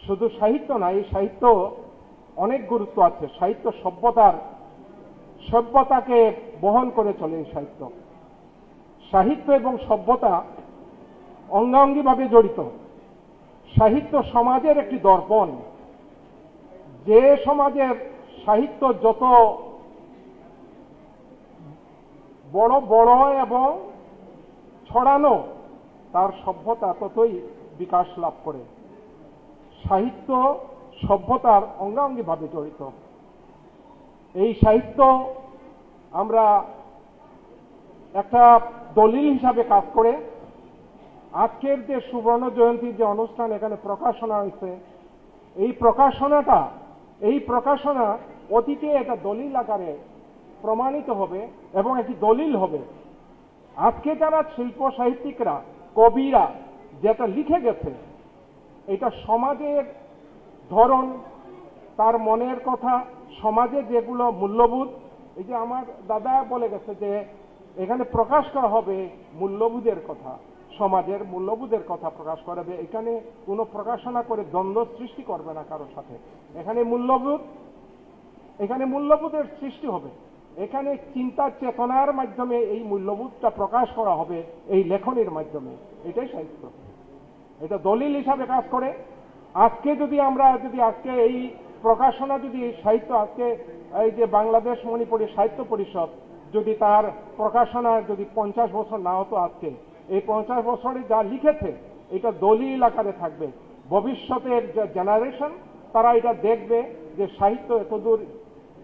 শুধু সাহিত্য না, এই সাহিত্য অনেক গুরুত্ব আছে। সাহিত্য সভ্যতাকে বহন করে চলে এই সাহিত্য। সাহিত্য এবং সভ্যতা অঙ্গাঙ্গিভাবে জড়িত। সাহিত্য সমাজের একটি দর্পণ। যে সমাজের সাহিত্য যত বড় বড় এবং ছড়ানো, তার সভ্যতা ততই বিকাশ লাভ করে। সাহিত্য সভ্যতার অঙ্গাঙ্গিভাবে জড়িত। এই সাহিত্য আমরা একটা দলিল হিসাবে কাজ করে। আজকের যে সুবর্ণ জয়ন্তীর যে অনুষ্ঠান এখানে প্রকাশনা হয়েছে, এই প্রকাশনা অতীতে এটা দলিল আকারে প্রমাণিত হবে এবং একটি দলিল হবে। আজকে যারা শিল্প সাহিত্যিকরা, কবিরা যেটা লিখে গেছে, এটা সমাজের ধরন, তার মনের কথা, সমাজে যেগুলো মূল্যবোধ, এই যে আমার দাদা বলে গেছে যে এখানে প্রকাশ করা হবে মূল্যবোধের কথা, সমাজের মূল্যবোধের কথা প্রকাশ করাবে। এখানে কোনো প্রকাশনা করে দ্বন্দ্ব সৃষ্টি করবে না কারোর সাথে। এখানে মূল্যবোধের সৃষ্টি হবে। এখানে চিন্তা চেতনার মাধ্যমে এই মূল্যবোধটা প্রকাশ করা হবে এই লেখনের মাধ্যমে। এটাই সাহিত্য, এটা দলিল হিসাবে কাজ করে। আজকে আজকে এই প্রকাশনা, যদি সাহিত্য আজকে এই যে বাংলাদেশ মণিপুরী সাহিত্য পরিষদ যদি তার প্রকাশনা যদি 50 বছর না হতো, আজকে এই 50 বছরে যা লিখেছে এটা দলিল আকারে থাকবে। ভবিষ্যতের যে জেনারেশন তারা এটা দেখবে যে সাহিত্য এতদূর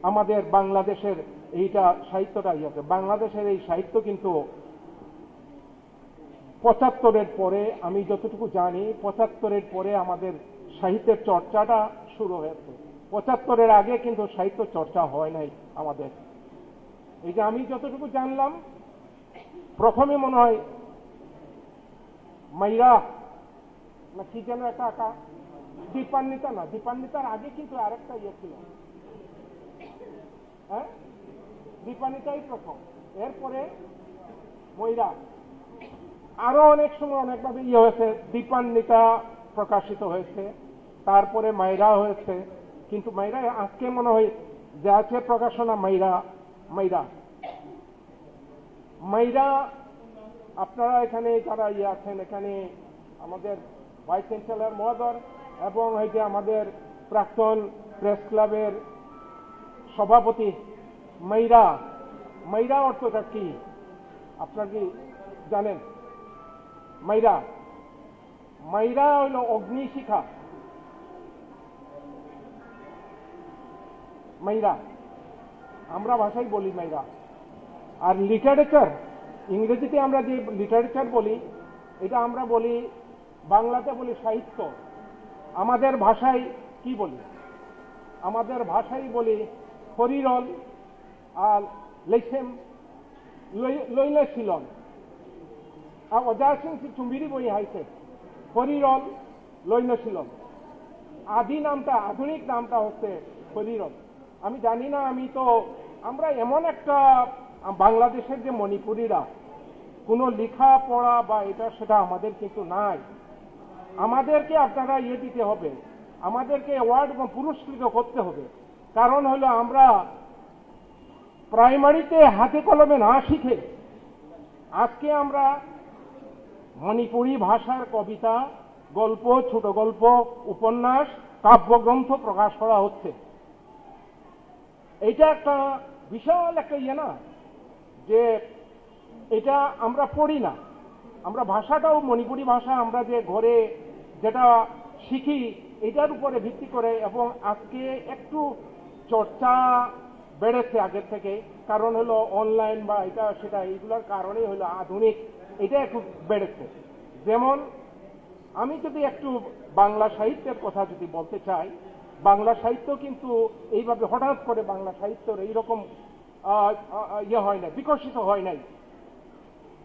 আমাদের বাংলাদেশের এইটা সাহিত্যটা ইয়েছে। বাংলাদেশের এই সাহিত্য কিন্তু 75-এর পরে, আমি যতটুকু জানি 75-এর পরে আমাদের সাহিত্যের চর্চাটা শুরু হয়েছে। 75-এর আগে কিন্তু সাহিত্য চর্চা হয় নাই আমাদের। এই যে আমি যতটুকু জানলাম, প্রথমে মনে হয় মাইরা না কি যেন একটা দীপান্বিতা, না দীপান্বিতার আগে কিন্তু আরেকটা ইয়ে ছিল, হ্যাঁ, দীপানিতাই প্রথম, এরপরে ময়রা। আরো অনেক সময় অনেকভাবে হয়েছে, দীপান্বিতা প্রকাশিত হয়েছে, তারপরে মাইরা হয়েছে, কিন্তু মাইরা আজকে মনে হয় যে আছে প্রকাশনা মাইরা। আপনারা এখানে যারা আছেন, এখানে আমাদের ভাইস চ্যান্সেলর মহোদয় এবং এই যে আমাদের প্রাক্তন প্রেস ক্লাবের সভাপতি, মাইরা অর্থটা কি আপনারা কি জানেন? মাইরা হইল অগ্নিশিখা। মাইরা আমরা ভাষায় বলি মাইরা। আর লিটারেচার, ইংরেজিতে আমরা যে লিটারেচার বলি, এটা আমরা বলি, বাংলাতে বলি সাহিত্য। আমাদের ভাষায় কি বলি? আমাদের ভাষায় বলি হরিরল আর লেখেম লইলে ছিলন। আর অজয় সিং চুম্বিরি বই হাইছে হরিরল লইলে ছিলন। আধুনিক নামটা হচ্ছে হরিরল। আমি জানি না, আমরা এমন একটা বাংলাদেশের যে মণিপুরীরা কোনো লেখা পড়া বা এটা সেটা আমাদের কিন্তু নাই। আমাদেরকে আপনারা দিতে হবে, আমাদেরকে অ্যাওয়ার্ড এবং পুরস্কৃত করতে হবে। কারণ হলো আমরা প্রাইমারিতে হাতে কলমে না শিখে আজকে আমরা মণিপুরী ভাষার কবিতা, গল্প, ছোট গল্প, উপন্যাস, কাব্যগ্রন্থ প্রকাশ করা হচ্ছে। এটা একটা বিশাল একটা না, যে এটা আমরা পড়ি না। আমরা ভাষাটাও মণিপুরী ভাষা আমরা যে ঘরে যেটা শিখি এটার উপরে ভিত্তি করে, এবং আজকে একটু চর্চা বেড়েছে আগের থেকে। কারণ হলো অনলাইন বা এটা সেটা, এইগুলোর কারণেই হলো আধুনিক এটা একটু বেড়েছে। যেমন আমি যদি একটু বাংলা সাহিত্যের কথা যদি বলতে চাই, বাংলা সাহিত্য কিন্তু এইভাবে হঠাৎ করে বাংলা সাহিত্যের এইরকম হয় না, বিকশিত হয় নাই।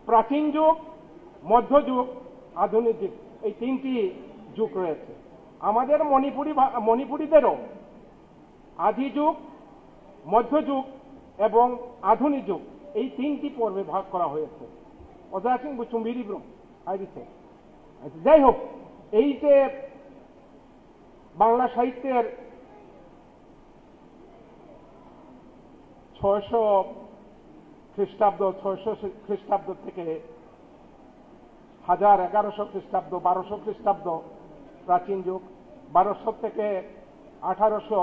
প্রাচীন যুগ, মধ্যযুগ, আধুনিক যুগ, এই তিনটি যুগ রয়েছে। আমাদের মণিপুরীদেরও আদি যুগ, মধ্যযুগ এবং আধুনিক যুগ, এই তিনটি পর্বে ভাগ করা হয়েছে। অজয় সিং চুম্বিরি আইছে। যাই হোক, এই যে বাংলা সাহিত্যের 600 খ্রিস্টাব্দ, 600 খ্রিস্টাব্দ থেকে 1000, 1100 খ্রিস্টাব্দ, 1200 খ্রিস্টাব্দ প্রাচীন যুগ, 1200 থেকে 1800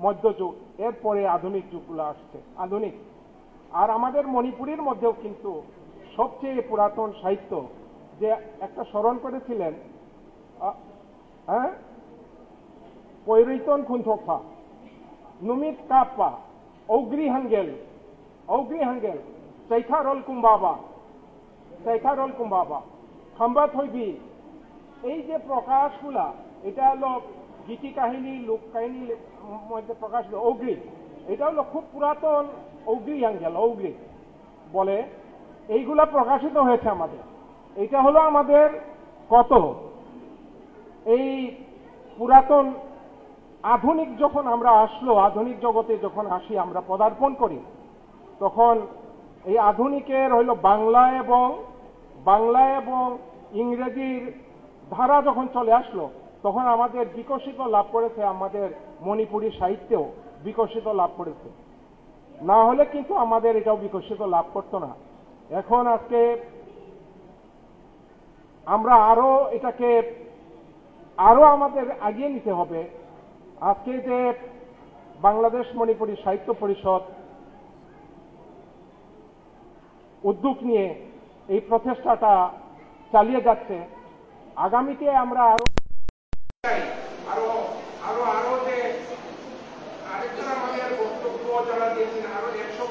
মধ্যযুগ, এরপরে আধুনিক যুগগুলো আসছে। আধুনিক আর আমাদের মণিপুরীর মধ্যেও কিন্তু সবচেয়ে পুরাতন সাহিত্য যে একটা স্মরণ করেছিলেন, পৈরৈতন খুনথোফা, নুমিত কাপ্পা, ঔগ্রি হাঙ্গেল, চৈখারল কুম্বাবা, খাম্বাত হইবি, এই যে প্রকাশগুলা, এটা হলো গীতি কাহিনী, লোক কাহিনীর মধ্যে প্রকাশ হলো ঔগ্রি। এটা হলো খুব পুরাতন ঔগ্রি হাঙ্গেল, ঔগ্রি বলে এইগুলা প্রকাশিত হয়েছে আমাদের। এটা হলো আমাদের কত এই পুরাতন। আধুনিক যখন আমরা আসলো, আধুনিক জগতে যখন আসি, আমরা পদার্পণ করি, তখন এই আধুনিকের হইল বাংলা এবং ইংরেজির ধারা যখন চলে আসলো, তখন আমাদের বিকশিত লাভ করেছে, আমাদের মণিপুরী সাহিত্যেও বিকশিত লাভ করেছে। না হলে কিন্তু আমাদের এটাও বিকশিত লাভ করতো না। এখন আজকে আমরা এটাকে আরো আমাদের এগিয়ে নিতে হবে। আজকে যে বাংলাদেশ মণিপুরী সাহিত্য পরিষদ উদ্যোগ নিয়ে এই প্রচেষ্টাটা চালিয়ে যাচ্ছে, আগামীতে আমরা আরো যে আরেকজন আমাদের বক্তব্য যারা দিয়েছেন, আরো 100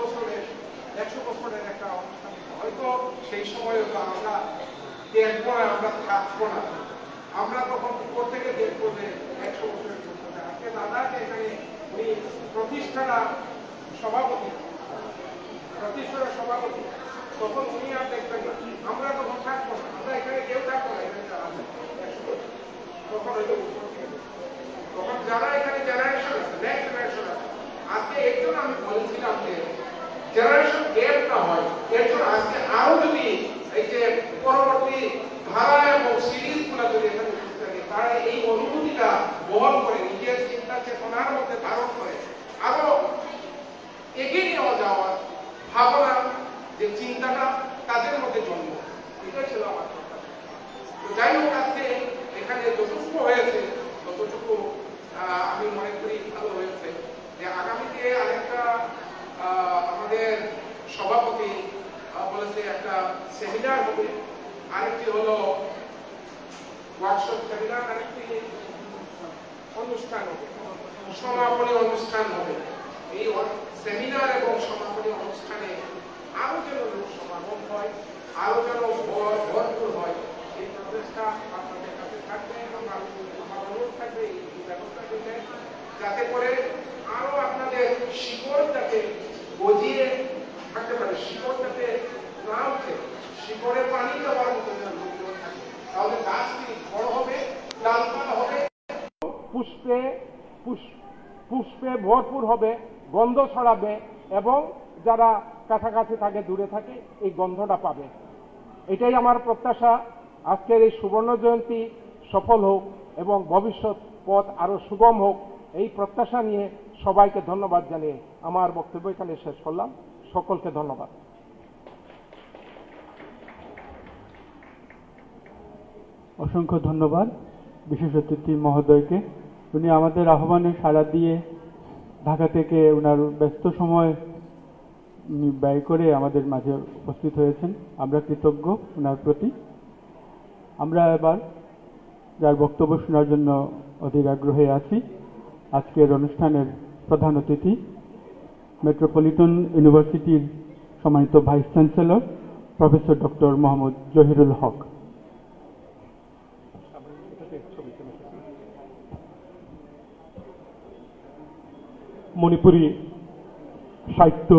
বছরের একটা অনুষ্ঠান, হয়তো সেই সময় আমরা দেখবো না, আমরা থাকবো না, আমরা তখন উপর থেকে দেখবো যে 100 বছরের আজকে দাদাকে এখানে উনি প্রতিষ্ঠানের সভাপতি, তখন উনি আর দেখবেন না, আমরা তখন থাকবো না, আমরা এখানে কেউ থাকবো না, তখন যারা এখানে জেনারেশন আছে, নেক্সট জেনারেশন আছে, আজকে এর জন্য আমি বলেছিলাম যে জেনারেশন গ্যাপটা হয়, এর জন্য আজকে আরো যদি এই যে পরবর্তী ধারা এবং সিরিজ গুলা যদি এখানে থাকে, তারা এই অনুভূতিটা বহন করে নিজের চিন্তা চেতনার মধ্যে ধারণ করে আরো এগিয়ে নিয়ে যাওয়ার ভাবনা, যে চিন্তাটা তাদের মধ্যে জন্ম, এটা ছিল আমার কথা। তো যাই হোক, আজকে এখানে যতটুকু হয়েছে ততটুকু আমি মনে করি ভালো হয়েছে। যে আগামীতে আরেকটা আমাদের সভাপতি বলেছে একটা সেমিনার হবে, আরেকটি হলো ওয়ার্কশপ সেমিনার, আরেকটি অনুষ্ঠান হবে, সমাপনী অনুষ্ঠান হবে। এই সেমিনার এবং সমাপনী অনুষ্ঠানে আরো যেন লোক সমাগম হয়, আরো যেন ভরপুর হয়, এই প্রচেষ্টা আপনাদের কাছে থাকবে এবং আমার অনুরোধ থাকবে এই ব্যবস্থা করতে, যাতে করে আরো আপনাদের শিকড় যাতে গজিয়ে থাকতে পারে, শিকড় যাতে না উঠে, শিকড়ে পানি দেওয়ার মতো যেন লোকজন থাকে, তাহলে গাছটি বড় হবে, ডালপালা হবে, পুষ্পে ভরপুর হবে, গন্ধ ছড়াবে এবং যারা কাছাকাছি থাকে দূরে থাকে এই গন্ধটা পাবে। এটাই আমার প্রত্যাশা। আজকের এই সুবর্ণ জয়ন্তী সফল হোক এবং ভবিষ্যৎ পথ আরো সুগম হোক, এই প্রত্যাশা নিয়ে সবাইকে ধন্যবাদ জানিয়ে আমার বক্তব্য এখানে শেষ করলাম। সকলকে ধন্যবাদ। অসংখ্য ধন্যবাদ বিশেষ অতিথি মহোদয়কে। উনি আমাদের আহ্বানে সাড়া দিয়ে ঢাকা থেকে ওনার ব্যস্ত সময় ব্যয় করে আমাদের মাঝে উপস্থিত হয়েছেন। আমরা কৃতজ্ঞ ওনার প্রতি। আমরা এবার যার বক্তব্য শোনার জন্য অধীর আগ্রহে আছি, আজকের অনুষ্ঠানের প্রধান অতিথি মেট্রোপলিটন ইউনিভার্সিটির সম্মানিত vice chancellor professor doctor Mohammad Zahirul Haque. Manipuri সাহিত্য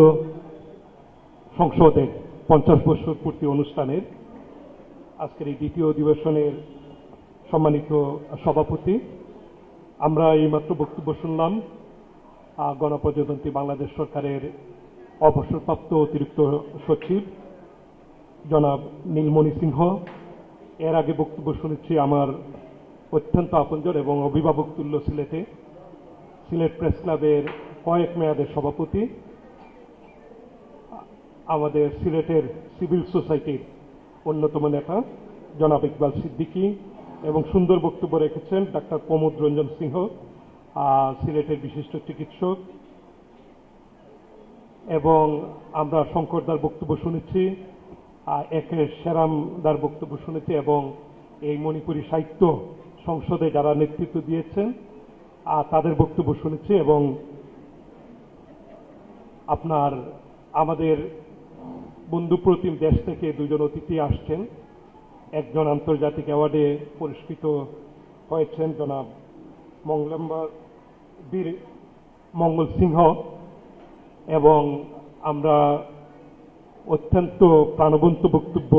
সংসদের 50 বছর পূর্তি অনুষ্ঠানের আজকের এই দ্বিতীয় অধিবেশনের সম্মানিত সভাপতি, আমরা এইমাত্র বক্তব্য শুনলাম গণপ্রজাতন্ত্রী বাংলাদেশ সরকারের অবসরপ্রাপ্ত অতিরিক্ত সচিব জনাব নীলমণি সিংহ। এর আগে বক্তব্য শুনেছি আমার অত্যন্ত আপনজন এবং অভিভাবক তুল্য সিলেট প্রেস ক্লাবের কয়েক মেয়াদের সভাপতি, আমাদের সিলেটের সিভিল সোসাইটির অন্যতম নেতা জনাব ইকবাল সিদ্দিকী, এবং সুন্দর বক্তব্য রেখেছেন ডাক্তার প্রমোদ রঞ্জন সিংহ, সিলেটের বিশিষ্ট চিকিৎসক, এবং আমরা শঙ্করদার বক্তব্য শুনেছি, একে সেরামদার বক্তব্য শুনেছি, এবং এই মণিপুরী সাহিত্য সংসদে যারা নেতৃত্ব দিয়েছেন তাদের বক্তব্য শুনেছি। এবং আপনার আমাদের বন্ধুপ্রতিম দেশ থেকে দুজন অতিথি আসছেন, একজন আন্তর্জাতিক অ্যাওয়ার্ডে পুরস্কৃত হয়েছেন জনাব বীর মঙ্গল সিংহ, এবং আমরা অত্যন্ত প্রাণবন্ত বক্তব্য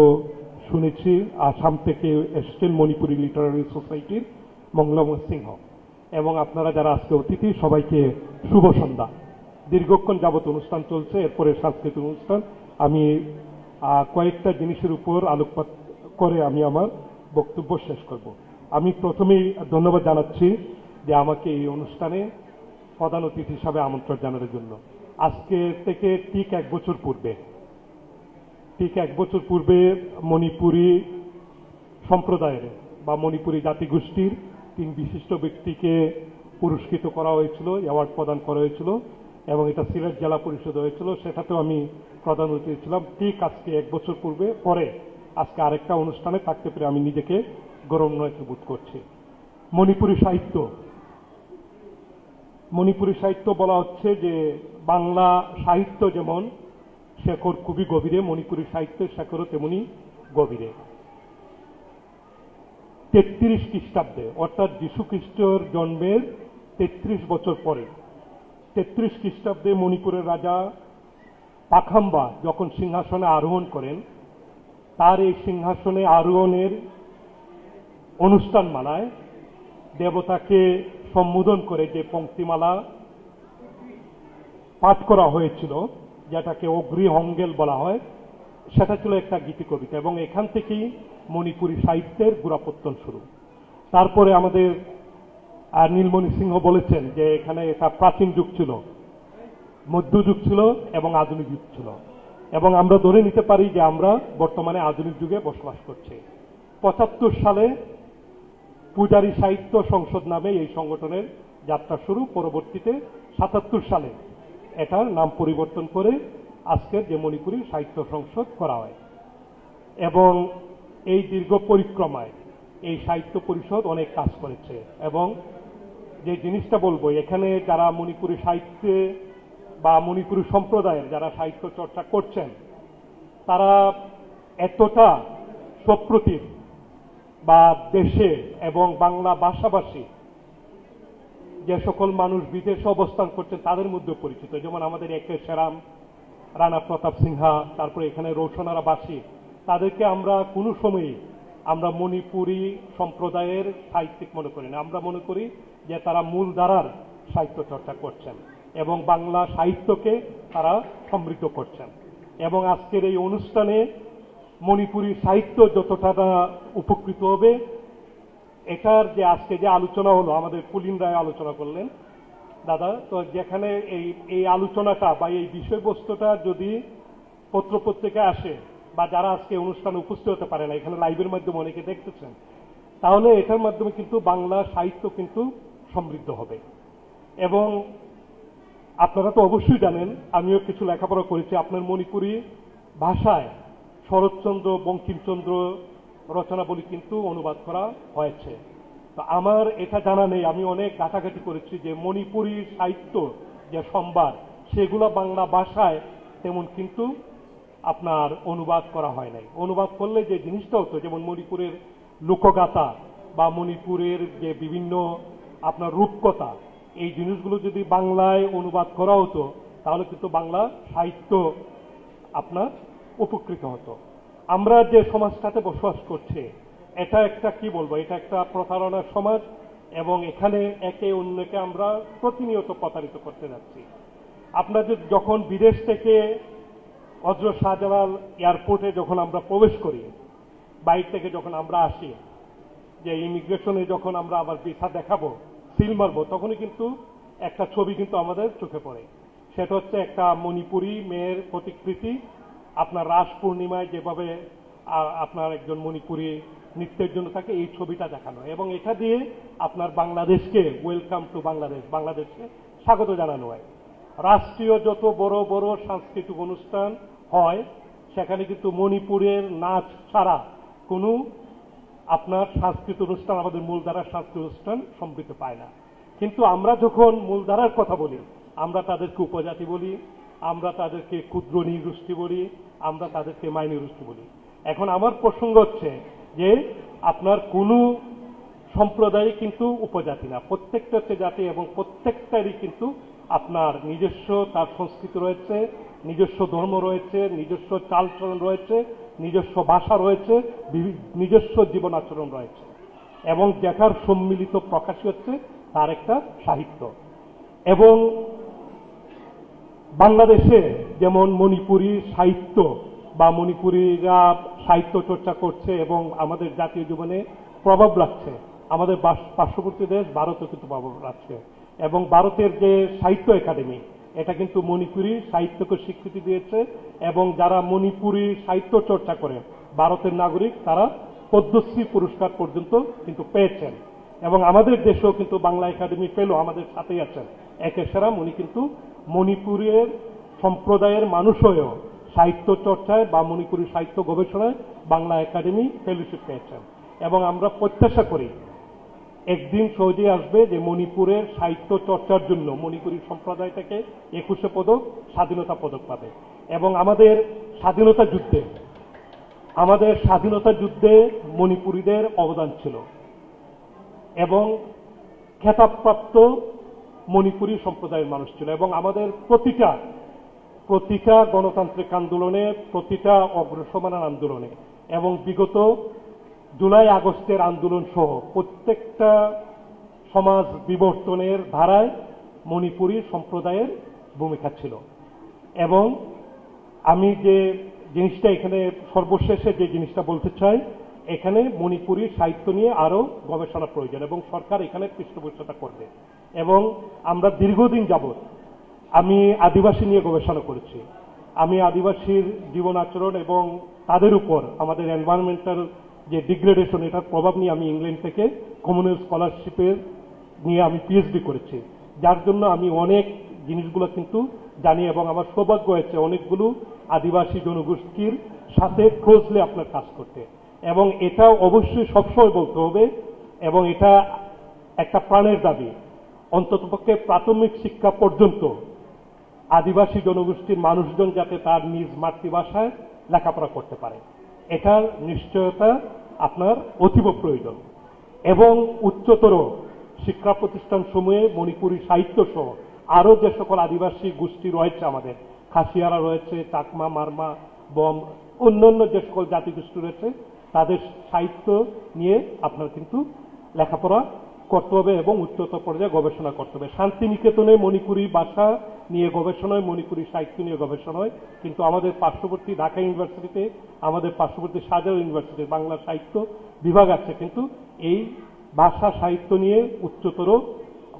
শুনেছি আসাম থেকে এসছেন মণিপুরী লিটারারি সোসাইটির মঙ্গলম সিংহ। এবং আপনারা যারা আজকে অতিথি সবাইকে শুভ সন্ধ্যা। দীর্ঘক্ষণ যাবত অনুষ্ঠান চলছে, এরপরে সাংস্কৃতিক অনুষ্ঠান। আমি কয়েকটা জিনিসের উপর আলোকপাত করে আমি আমার বক্তব্য শেষ করব। আমি প্রথমেই ধন্যবাদ জানাচ্ছি যে আমাকে এই অনুষ্ঠানে প্রধান অতিথি হিসাবে আমন্ত্রণ জানানোর জন্য। আজকে থেকে ঠিক এক বছর পূর্বে মণিপুরী সম্প্রদায়ের বা মণিপুরী জাতিগোষ্ঠীর 3 বিশিষ্ট ব্যক্তিকে পুরস্কৃত করা হয়েছিল, অ্যাওয়ার্ড প্রদান করা হয়েছিল, এবং এটা সিলেট জেলা পরিষদ হয়েছিল। সেটাতেও আমি প্রধান অতিথি ছিলাম। ঠিক আজকে 1 বছর পরে আজকে আরেকটা অনুষ্ঠানে থাকতে পেরে আমি নিজেকে গৌরবান্বিত বোধ করছি। মণিপুরী সাহিত্য বলা হচ্ছে যে বাংলা সাহিত্য যেমন শেকড় খুবই গভীরে, মণিপুরী সাহিত্যের শেকড়ও তেমনি গভীরে। 33 খ্রিস্টাব্দে অর্থাৎ যীশু খ্রিস্টের জন্মের 33 বছর পরে 33 খ্রিস্টাব্দে মণিপুরের রাজা পাখাম্বা যখন সিংহাসনে আরোহণ করেন, তার এই সিংহাসনে আরোহণের অনুষ্ঠানমালায় দেবতাকে সম্বোধন করে যে পঙ্ক্তিমালা পাঠ করা হয়েছিল, যেটাকে অগ্রি হঙ্গেল বলা হয়, সেটা ছিল একটা গীতি কবিতা, এবং এখান থেকেই মণিপুরী সাহিত্যের গোড়াপত্তন শুরু। তারপরে আমাদের নীলমণি সিংহ বলেছেন যে এখানে এটা প্রাচীন যুগ ছিল, মধ্যযুগ ছিল এবং আধুনিক যুগ ছিল, এবং আমরা ধরে নিতে পারি যে আমরা বর্তমানে আধুনিক যুগে বসবাস করছি। 75 সালে পূজারী সাহিত্য সংসদ নামে এই সংগঠনের যাত্রা শুরু। পরবর্তীতে 77 সালে এটার নাম পরিবর্তন করে আজকের যে মণিপুরী সাহিত্য সংসদ করা হয়, এবং এই দীর্ঘ পরিক্রমায় এই সাহিত্য পরিষদ অনেক কাজ করেছে। এবং যে জিনিসটা বলবো, এখানে যারা মণিপুরী সাহিত্যে বা মণিপুরী সম্প্রদায়ের যারা সাহিত্য চর্চা করছেন, তারা এতটা সপ্রতিভ বা দেশে এবং বাংলা ভাষাভাষী যে সকল মানুষ বিদেশে অবস্থান করছেন তাদের মধ্যে পরিচিত। যেমন আমাদের একে সেরাম, রানা প্রতাপ সিনহা, তারপরে এখানে রৌশনারা বাসী, তাদেরকে আমরা কোনো সময়ই আমরা মণিপুরী সম্প্রদায়ের সাহিত্যিক মনে করি না। আমরা মনে করি যে তারা মূল ধারার সাহিত্য চর্চা করছেন এবং বাংলা সাহিত্যকে তারা সমৃদ্ধ করছেন। এবং আজকের এই অনুষ্ঠানে মণিপুরী সাহিত্য যতটা উপকৃত হবে, এটার যে আজকে যে আলোচনা হলো, আমাদের পুলিন রায় আলোচনা করলেন দাদা, তো যেখানে এই আলোচনাটা বা এই বিষয়বস্তুটা যদি পত্রপত্রিকায় আসে বা যারা আজকে অনুষ্ঠানে উপস্থিত হতে পারে না, এখানে লাইভের মাধ্যমে অনেকে দেখতেছেন, তাহলে এটার মাধ্যমে কিন্তু বাংলা সাহিত্য কিন্তু সমৃদ্ধ হবে। এবং আপনারা তো অবশ্যই জানেন, আমিও কিছু লেখাপড়া করেছি, আপনার মণিপুরী ভাষায় শরৎচন্দ্র, বঙ্কিমচন্দ্র রচনাবলী কিন্তু অনুবাদ করা হয়েছে। তো আমার এটা জানা নেই, আমি অনেক ঘাটাঘাটি করেছি যে মণিপুরী সাহিত্য যে সম্ভার, সেগুলো বাংলা ভাষায় তেমন কিন্তু আপনার অনুবাদ করা হয় নাই। অনুবাদ করলে যে জিনিসটা হতো, যেমন মণিপুরের লোকগাথা বা মণিপুরের যে বিভিন্ন আপনার রূপকথা, এই জিনিসগুলো যদি বাংলায় অনুবাদ করা হতো, তাহলে কিন্তু বাংলা সাহিত্য আপনার উপকৃত হতো। আমরা যে সমাজটাতে বসবাস করছি, এটা একটা কি বলবো, এটা একটা প্রতারণার সমাজ, এবং এখানে একে অন্যকে আমরা প্রতিনিয়ত প্রতারিত করতে যাচ্ছি। আপনাদের যখন বিদেশ থেকে হযরত শাহজালাল এয়ারপোর্টে যখন আমরা প্রবেশ করি, বাইরে থেকে যখন আমরা আসি, যে ইমিগ্রেশনে যখন আমরা আবার ভিসা দেখাবো, সিল মারবো, তখনই কিন্তু একটা ছবি কিন্তু আমাদের চোখে পড়ে। সেটা হচ্ছে একটা মণিপুরী মেয়ের প্রতিকৃতি, আপনার রাস পূর্ণিমায় যেভাবে আপনার একজন মণিপুরী নৃত্যের জন্য থাকে, এই ছবিটা দেখানো, এবং এটা দিয়ে আপনার বাংলাদেশকে ওয়েলকাম টু বাংলাদেশ, বাংলাদেশকে স্বাগত জানানো হয়। রাষ্ট্রীয় যত বড় বড় সাংস্কৃতিক অনুষ্ঠান হয়, সেখানে কিন্তু মণিপুরের নাচ ছাড়া কোনো আপনার সাংস্কৃতিক অনুষ্ঠান, আমাদের মূলধারার সাংস্কৃতিক অনুষ্ঠান সমৃদ্ধ পায় না। কিন্তু আমরা যখন মূলধারার কথা বলি, আমরা তাদেরকে উপজাতি বলি, আমরা তাদেরকে ক্ষুদ্র নৃগোষ্ঠী বলি, আমরা তাদেরকে মাইনরিটি বলি। এখন আমার প্রসঙ্গ হচ্ছে যে আপনার কোনো সম্প্রদায় কিন্তু উপজাতি না, প্রত্যেকটা হচ্ছে জাতি, এবং প্রত্যেকটারই কিন্তু আপনার নিজস্ব তার সংস্কৃতি রয়েছে, নিজস্ব ধর্ম রয়েছে, নিজস্ব চালচলন রয়েছে, নিজস্ব ভাষা রয়েছে, নিজস্ব জীবন আচরণ রয়েছে, এবং যেটার সম্মিলিত প্রকাশই হচ্ছে তার একটা সাহিত্য। এবং বাংলাদেশে যেমন মণিপুরী সাহিত্য বা মণিপুরীরা সাহিত্য চর্চা করছে এবং আমাদের জাতীয় জীবনে প্রভাব রাখছে, আমাদের পার্শ্ববর্তী দেশ ভারতও কিন্তু প্রভাব রাখছে। এবং ভারতের যে সাহিত্য একাডেমি, এটা কিন্তু মণিপুরী সাহিত্যকে স্বীকৃতি দিয়েছে, এবং যারা মণিপুরী সাহিত্য চর্চা করে ভারতের নাগরিক, তারা পদ্মশ্রী পুরস্কার পর্যন্ত কিন্তু পেয়েছেন। এবং আমাদের দেশেও কিন্তু বাংলা একাডেমি ফেলো আমাদের সাথেই আছেন একে সেরাম, উনি কিন্তু মণিপুরের সম্প্রদায়ের মানুষ হয়েও সাহিত্য চর্চায় বা মণিপুরী সাহিত্য গবেষণায় বাংলা একাডেমি ফেলোশিপ পেয়েছেন। এবং আমরা প্রত্যাশা করি একদিন সহজেই আসবে যে মণিপুরের সাহিত্য চর্চার জন্য মণিপুরী সম্প্রদায় থেকে 21শে পদক, স্বাধীনতা পদক পাবে। এবং আমাদের স্বাধীনতা যুদ্ধে মণিপুরীদের অবদান ছিল, এবং খেতাবপ্রাপ্ত মণিপুরী সম্প্রদায়ের মানুষ ছিল, এবং আমাদের প্রতিটা গণতান্ত্রিক আন্দোলনে, প্রতিটা অগ্রসরমানের আন্দোলনে, এবং বিগত জুলাই আগস্টের আন্দোলন সহ প্রত্যেকটা সমাজ বিবর্তনের ধারায় মণিপুরী সম্প্রদায়ের ভূমিকা ছিল। এবং আমি যে জিনিসটা এখানে সর্বশেষে যে জিনিসটা বলতে চাই, এখানে মণিপুরী সাহিত্য নিয়ে আরো গবেষণা প্রয়োজন এবং সরকার এখানে পৃষ্ঠপোষকতা করবে। এবং আমরা দীর্ঘদিন যাবৎ আমি আদিবাসী নিয়ে গবেষণা করেছি। আমি আদিবাসীর জীবন আচরণ এবং তাদের উপর আমাদের এনভায়রনমেন্টাল যে ডিগ্রেডেশন, এটার প্রভাব নিয়ে আমি ইংল্যান্ড থেকে কমিউনাল স্কলারশিপের নিয়ে আমি পিএইচডি করেছি, যার জন্য আমি অনেক জিনিসগুলো কিন্তু জানি এবং আমার সৌভাগ্য হয়েছে অনেকগুলো আদিবাসী জনগোষ্ঠীর সাথে ক্লোজলি আপনার কাজ করতে। এবং এটা অবশ্যই সবসময় বলতে হবে এবং এটা একটা প্রাণের দাবি, অন্ততপক্ষে প্রাথমিক শিক্ষা পর্যন্ত আদিবাসী জনগোষ্ঠীর মানুষজন যাতে তার নিজ মাতৃভাষায় লেখাপড়া করতে পারে, এটার নিশ্চয়তা আপনার অতীব প্রয়োজন। এবং উচ্চতর শিক্ষা প্রতিষ্ঠান সমূহে মণিপুরী সাহিত্য সহ আরো যে সকল আদিবাসী গোষ্ঠী রয়েছে, আমাদের খাসিয়ারা রয়েছে, চাকমা, মারমা, বম, অন্যান্য যে সকল জাতিগোষ্ঠী রয়েছে, তাদের সাহিত্য নিয়ে আপনার কিন্তু লেখাপড়া করতে হবে এবং উচ্চতর পর্যায়ে গবেষণা করতে হবে। শান্তিনিকেতনে মণিপুরী ভাষা নিয়ে গবেষণা হয়, মণিপুরী সাহিত্য নিয়ে গবেষণা হয়, কিন্তু আমাদের পার্শ্ববর্তী ঢাকা ইউনিভার্সিটিতে, আমাদের পার্শ্ববর্তী শাহজালাল ইউনিভার্সিটির বাংলা সাহিত্য বিভাগ আছে, কিন্তু এই ভাষা সাহিত্য নিয়ে উচ্চতর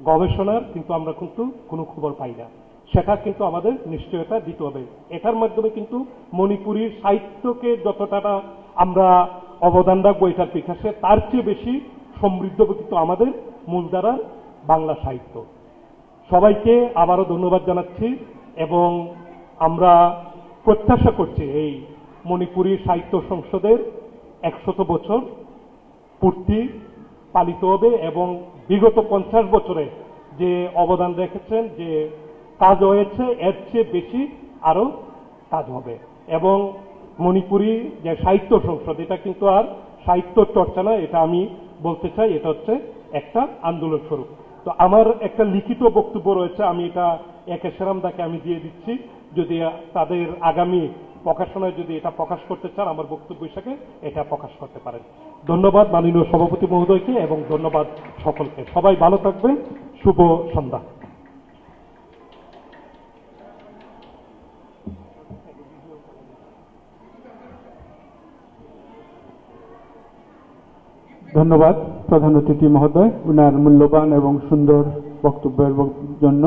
গবেষণার কিন্তু আমরা কিন্তু কোনো খবর পাই না। সেটা কিন্তু আমাদের নিশ্চয়তা দিতে হবে। এটার মাধ্যমে কিন্তু মণিপুরী সাহিত্যকে যতটা আমরা অবদান রাখবো এটার বিকাশে, তার চেয়ে বেশি সমৃদ্ধ কিন্তু আমাদের মূলধারার বাংলা সাহিত্য। সবাইকে আবারও ধন্যবাদ জানাচ্ছি এবং আমরা প্রত্যাশা করছি এই মণিপুরী সাহিত্য সংসদের 100 বছর পূর্তি পালিত হবে এবং বিগত 50 বছরে যে অবদান রেখেছেন, যে কাজ হয়েছে, এর চেয়ে বেশি আরো কাজ হবে। এবং মণিপুরী যে সাহিত্য সংসদ, এটা কিন্তু আর সাহিত্য চর্চা না, এটা আমি বলতে চাই এটা হচ্ছে একটা আন্দোলন স্বরূপ। তো আমার একটা লিখিত বক্তব্য রয়েছে, আমি এটা একে সেরামদাকে আমি দিয়ে দিচ্ছি, যদি তাদের আগামী প্রকাশনায় যদি এটা প্রকাশ করতে চান আমার বক্তব্য হিসেবে এটা প্রকাশ করতে পারেন। ধন্যবাদ মাননীয় সভাপতি মহোদয়কে এবং ধন্যবাদ সকলকে। সবাই ভালো থাকবেন। শুভ সন্ধ্যা। ধন্যবাদ প্রধান অতিথি মহোদয় উনার মূল্যবান এবং সুন্দর বক্তব্যের জন্য।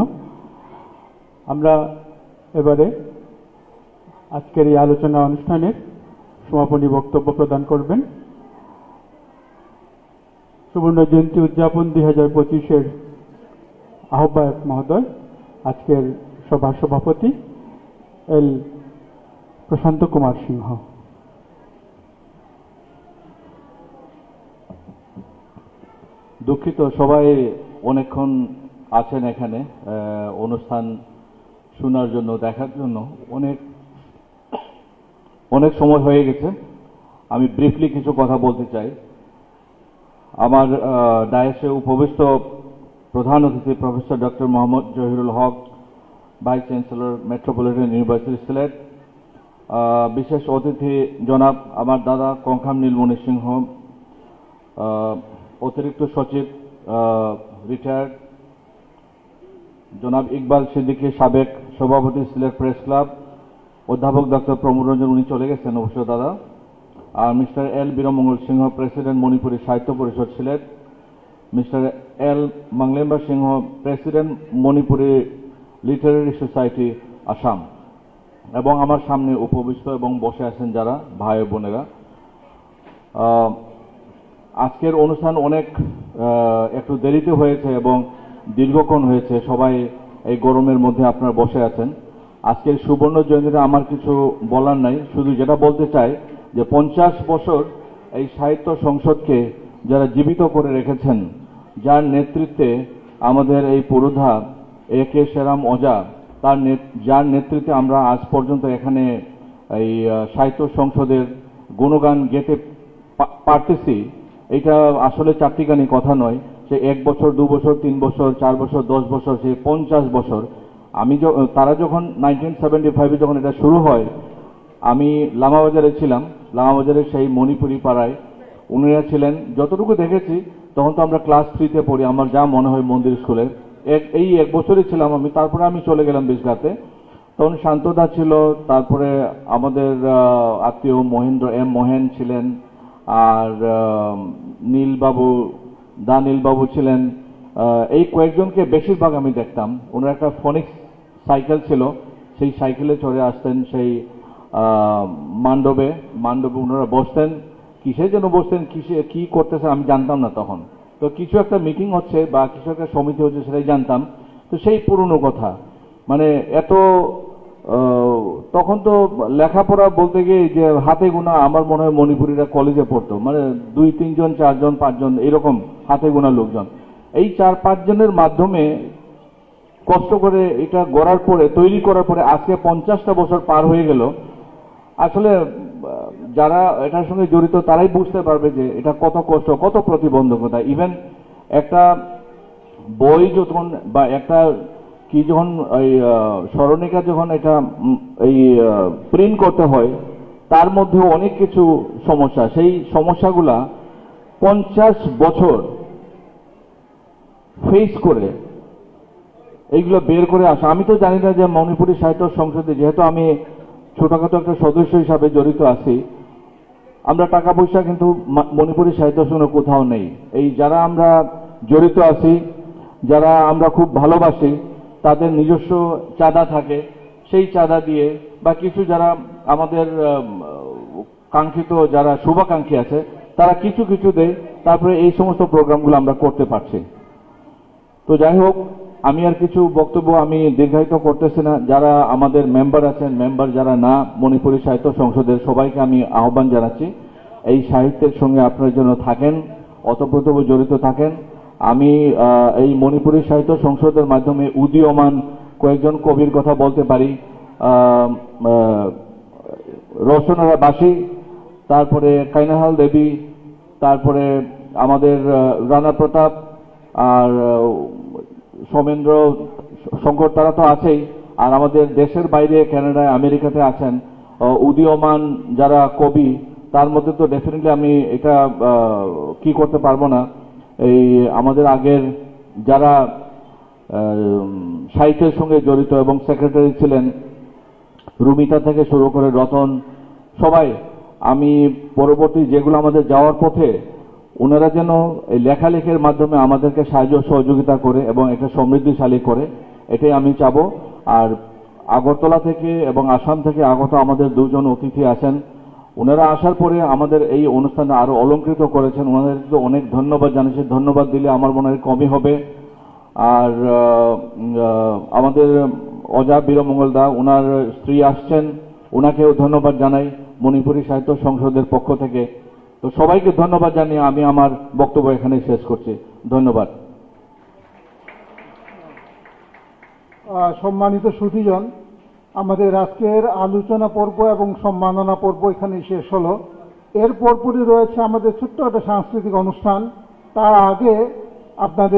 আমরা এবারে আজকের এই আলোচনা অনুষ্ঠানের সমাপনী বক্তব্য প্রদান করবেন সুবর্ণ জয়ন্তী উদযাপন 2025-এর আহ্বায়ক মহোদয়, আজকের সভার সভাপতি এল প্রশান্ত কুমার সিংহ। দুঃখিত, সবাই অনেকক্ষণ আছেন এখানে অনুষ্ঠান শোনার জন্য, দেখার জন্য অনেক সময় হয়ে গেছে। আমি ব্রিফলি কিছু কথা বলতে চাই। আমার ডায়াসে উপবিষ্ট প্রধান অতিথি professor doctor Mohammad Zahirul Haque, vice chancellor metropolitan university Sylhet, বিশেষ অতিথি জনাব আমার দাদা কংখাম নীলমণি সিংহ, অতিরিক্ত সচিব রিটায়ার্ড জনাব ইকবাল সিদ্দিকী, সাবেক সভাপতি সিলেট প্রেস ক্লাব, অধ্যাপক ডক্টর প্রমোদ রঞ্জন, উনি চলে গেছেন অবশ্য দাদা, আর mister L Birmangal Singha, president Manipuri Sahitya Parishad Sylhet, mister L Manglemba Singha, president Manipuri literary society Assam, এবং আমার সামনে উপবিষ্ট এবং বসে আছেন যারা ভাই বোনেরা। আজকের অনুষ্ঠান অনেক একটু দেরিতে হয়েছে এবং দীর্ঘক্ষণ হয়েছে। সবাই এই গরমের মধ্যে আপনারা বসে আছেন। আজকের সুবর্ণ জয়ন্তীতে আমার কিছু বলার নাই, শুধু যেটা বলতে চাই যে 50 বছর এই সাহিত্য সংসদকে যারা জীবিত করে রেখেছেন, যার নেতৃত্বে আমাদের এই পুরোধা একে সেরাম ওজা, যার নেতৃত্বে আমরা আজ পর্যন্ত এখানে এই সাহিত্য সংসদের গুণগান গেতে পারতেছি, এটা আসলে চারটিখানি কথা নয়। সে 1 বছর, 2 বছর, 3 বছর, 4 বছর, 10 বছর, সে 50 বছর। তারা যখন 1975-এ যখন এটা শুরু হয়, আমি লামাবাজারে ছিলাম। লামাবাজারের সেই মণিপুরি পাড়ায় উনিরা ছিলেন, যতটুকু দেখেছি তখন তো আমরা ক্লাস 3-তে পড়ি, আমার যা মনে হয় মন্দির স্কুলে। এই এক বছরই ছিলাম আমি, তারপরে আমি চলে গেলাম বিশগাতে। তখন শান্তদা ছিল, তারপরে আমাদের আত্মীয় মোহেন ছিলেন, আর নীলবাবু ছিলেন। এই কয়েকজনকে বেশিরভাগ আমি দেখতাম। ওনার একটা ফনিক্স সাইকেল ছিল, সেই সাইকেলে চড়ে আসতেন সেই মান্ডবে ওনারা বসতেন। কিসের জন্য বসতেন, কি করতেছেন আমি জানতাম না তখন। তো কিছু একটা মিটিং হচ্ছে বা কিছু একটা সমিতি হচ্ছে সেটাই জানতাম। তো সেই পুরনো কথা, মানে এত তখন তো লেখাপড়া বলতে গিয়ে যে হাতে গোনা, আমার মনে হয় মণিপুরীরা কলেজে পড়তো, মানে 2, 3 জন 4 জন 5 জন এরকম হাতে গোনা লোকজন। এই 4-5 জনের মাধ্যমে কষ্ট করে এটা গড়ার পরে, তৈরি করার পরে আজকে 50টা বছর পার হয়ে গেল। আসলে যারা এটার সঙ্গে জড়িত তারাই বুঝতে পারবে যে এটা কত কষ্ট, কত প্রতিবন্ধকতা। ইভেন একটা বই যখন বা একটা কি যখন এই স্মরণিকা যখন এটা এই প্রিন্ট করতে হয়, তার মধ্যে অনেক কিছু সমস্যা, সেই সমস্যাগুলা 50 বছর ফেস করে এইগুলো বের করে আসা। আমি তো জানি না যে মণিপুরী সাহিত্য সংসদে, যেহেতু আমি ছোটখাটো একটা সদস্য হিসাবে জড়িত আছি, আমরা টাকা পয়সা কিন্তু মণিপুরী সাহিত্য সংসদে কোথাও নেই। এই যারা আমরা জড়িত আছি, যারা আমরা খুব ভালোবাসি, তাদের নিজস্ব চাঁদা থাকে, সেই চাঁদা দিয়ে বা কিছু যারা আমাদের কাঙ্ক্ষিত যারা শুভাকাঙ্ক্ষী আছে তারা কিছু কিছু দেয়, তারপরে এই সমস্ত প্রোগ্রামগুলো আমরা করতে পারছি। তো যাই হোক, আমি আর কিছু বক্তব্য আমি দীর্ঘায়িত করতেছি না। যারা আমাদের মেম্বার আছেন, মেম্বার যারা না মণিপুরী সাহিত্য সংসদের, সবাইকে আমি আহ্বান জানাচ্ছি এই সাহিত্যের সঙ্গে আপনারা যেন থাকেন, ওতপ্রোতভাবে জড়িত থাকেন। আমি এই মণিপুরী সাহিত্য সংসদের মাধ্যমে উদীয়মান কয়েকজন কবির কথা বলতে পারি। রওশনারা বাসী, তারপরে কাইনাহাল দেবী, তারপরে আমাদের রানা প্রতাপ, আর সৌমেন্দ্র শঙ্কর, তারা তো আছেই। আর আমাদের দেশের বাইরে কানাডায়, আমেরিকাতে আছেন উদীয়মান যারা কবি, তার মধ্যে তো ডেফিনেটলি আমি এটা কি করতে পারবো না। এই আমাদের আগের যারা সাহিত্যের সঙ্গে জড়িত এবং সেক্রেটারি ছিলেন, রুমিতা থেকে শুরু করে রতন, সবাই, আমি পরবর্তী যেগুলো আমাদের যাওয়ার পথে ওনারা যেন এই লেখালেখির মাধ্যমে আমাদেরকে সাহায্য সহযোগিতা করে এবং এটা সমৃদ্ধিশালী করে, এটাই আমি চাবো। আর আগরতলা থেকে এবং আসাম থেকে আগত আমাদের 2 জন অতিথি আছেন, ওনারা আসার পরে আমাদের এই অনুষ্ঠানে আরো অলঙ্কৃত করেছেন, ওনাদেরকে অনেক ধন্যবাদ জানাচ্ছি। ধন্যবাদ দিলে আমার মনে হয় কমই হবে। আর আমাদের অজা বীরমঙ্গল দা, ওনার স্ত্রী আসছেন, ওনাকেও ধন্যবাদ জানাই মণিপুরী সাহিত্য সংসদের পক্ষ থেকে। তো সবাইকে ধন্যবাদ জানিয়ে আমি আমার বক্তব্য এখানে শেষ করছি। ধন্যবাদ। সম্মানিত সুধীজন, আমাদের আজকের আলোচনা পর্ব এবং সম্মাননা পর্ব এখানে শেষ হলো। এর পরপরই রয়েছে আমাদের ছোট্ট একটা সাংস্কৃতিক অনুষ্ঠান। তার আগে আপনাদের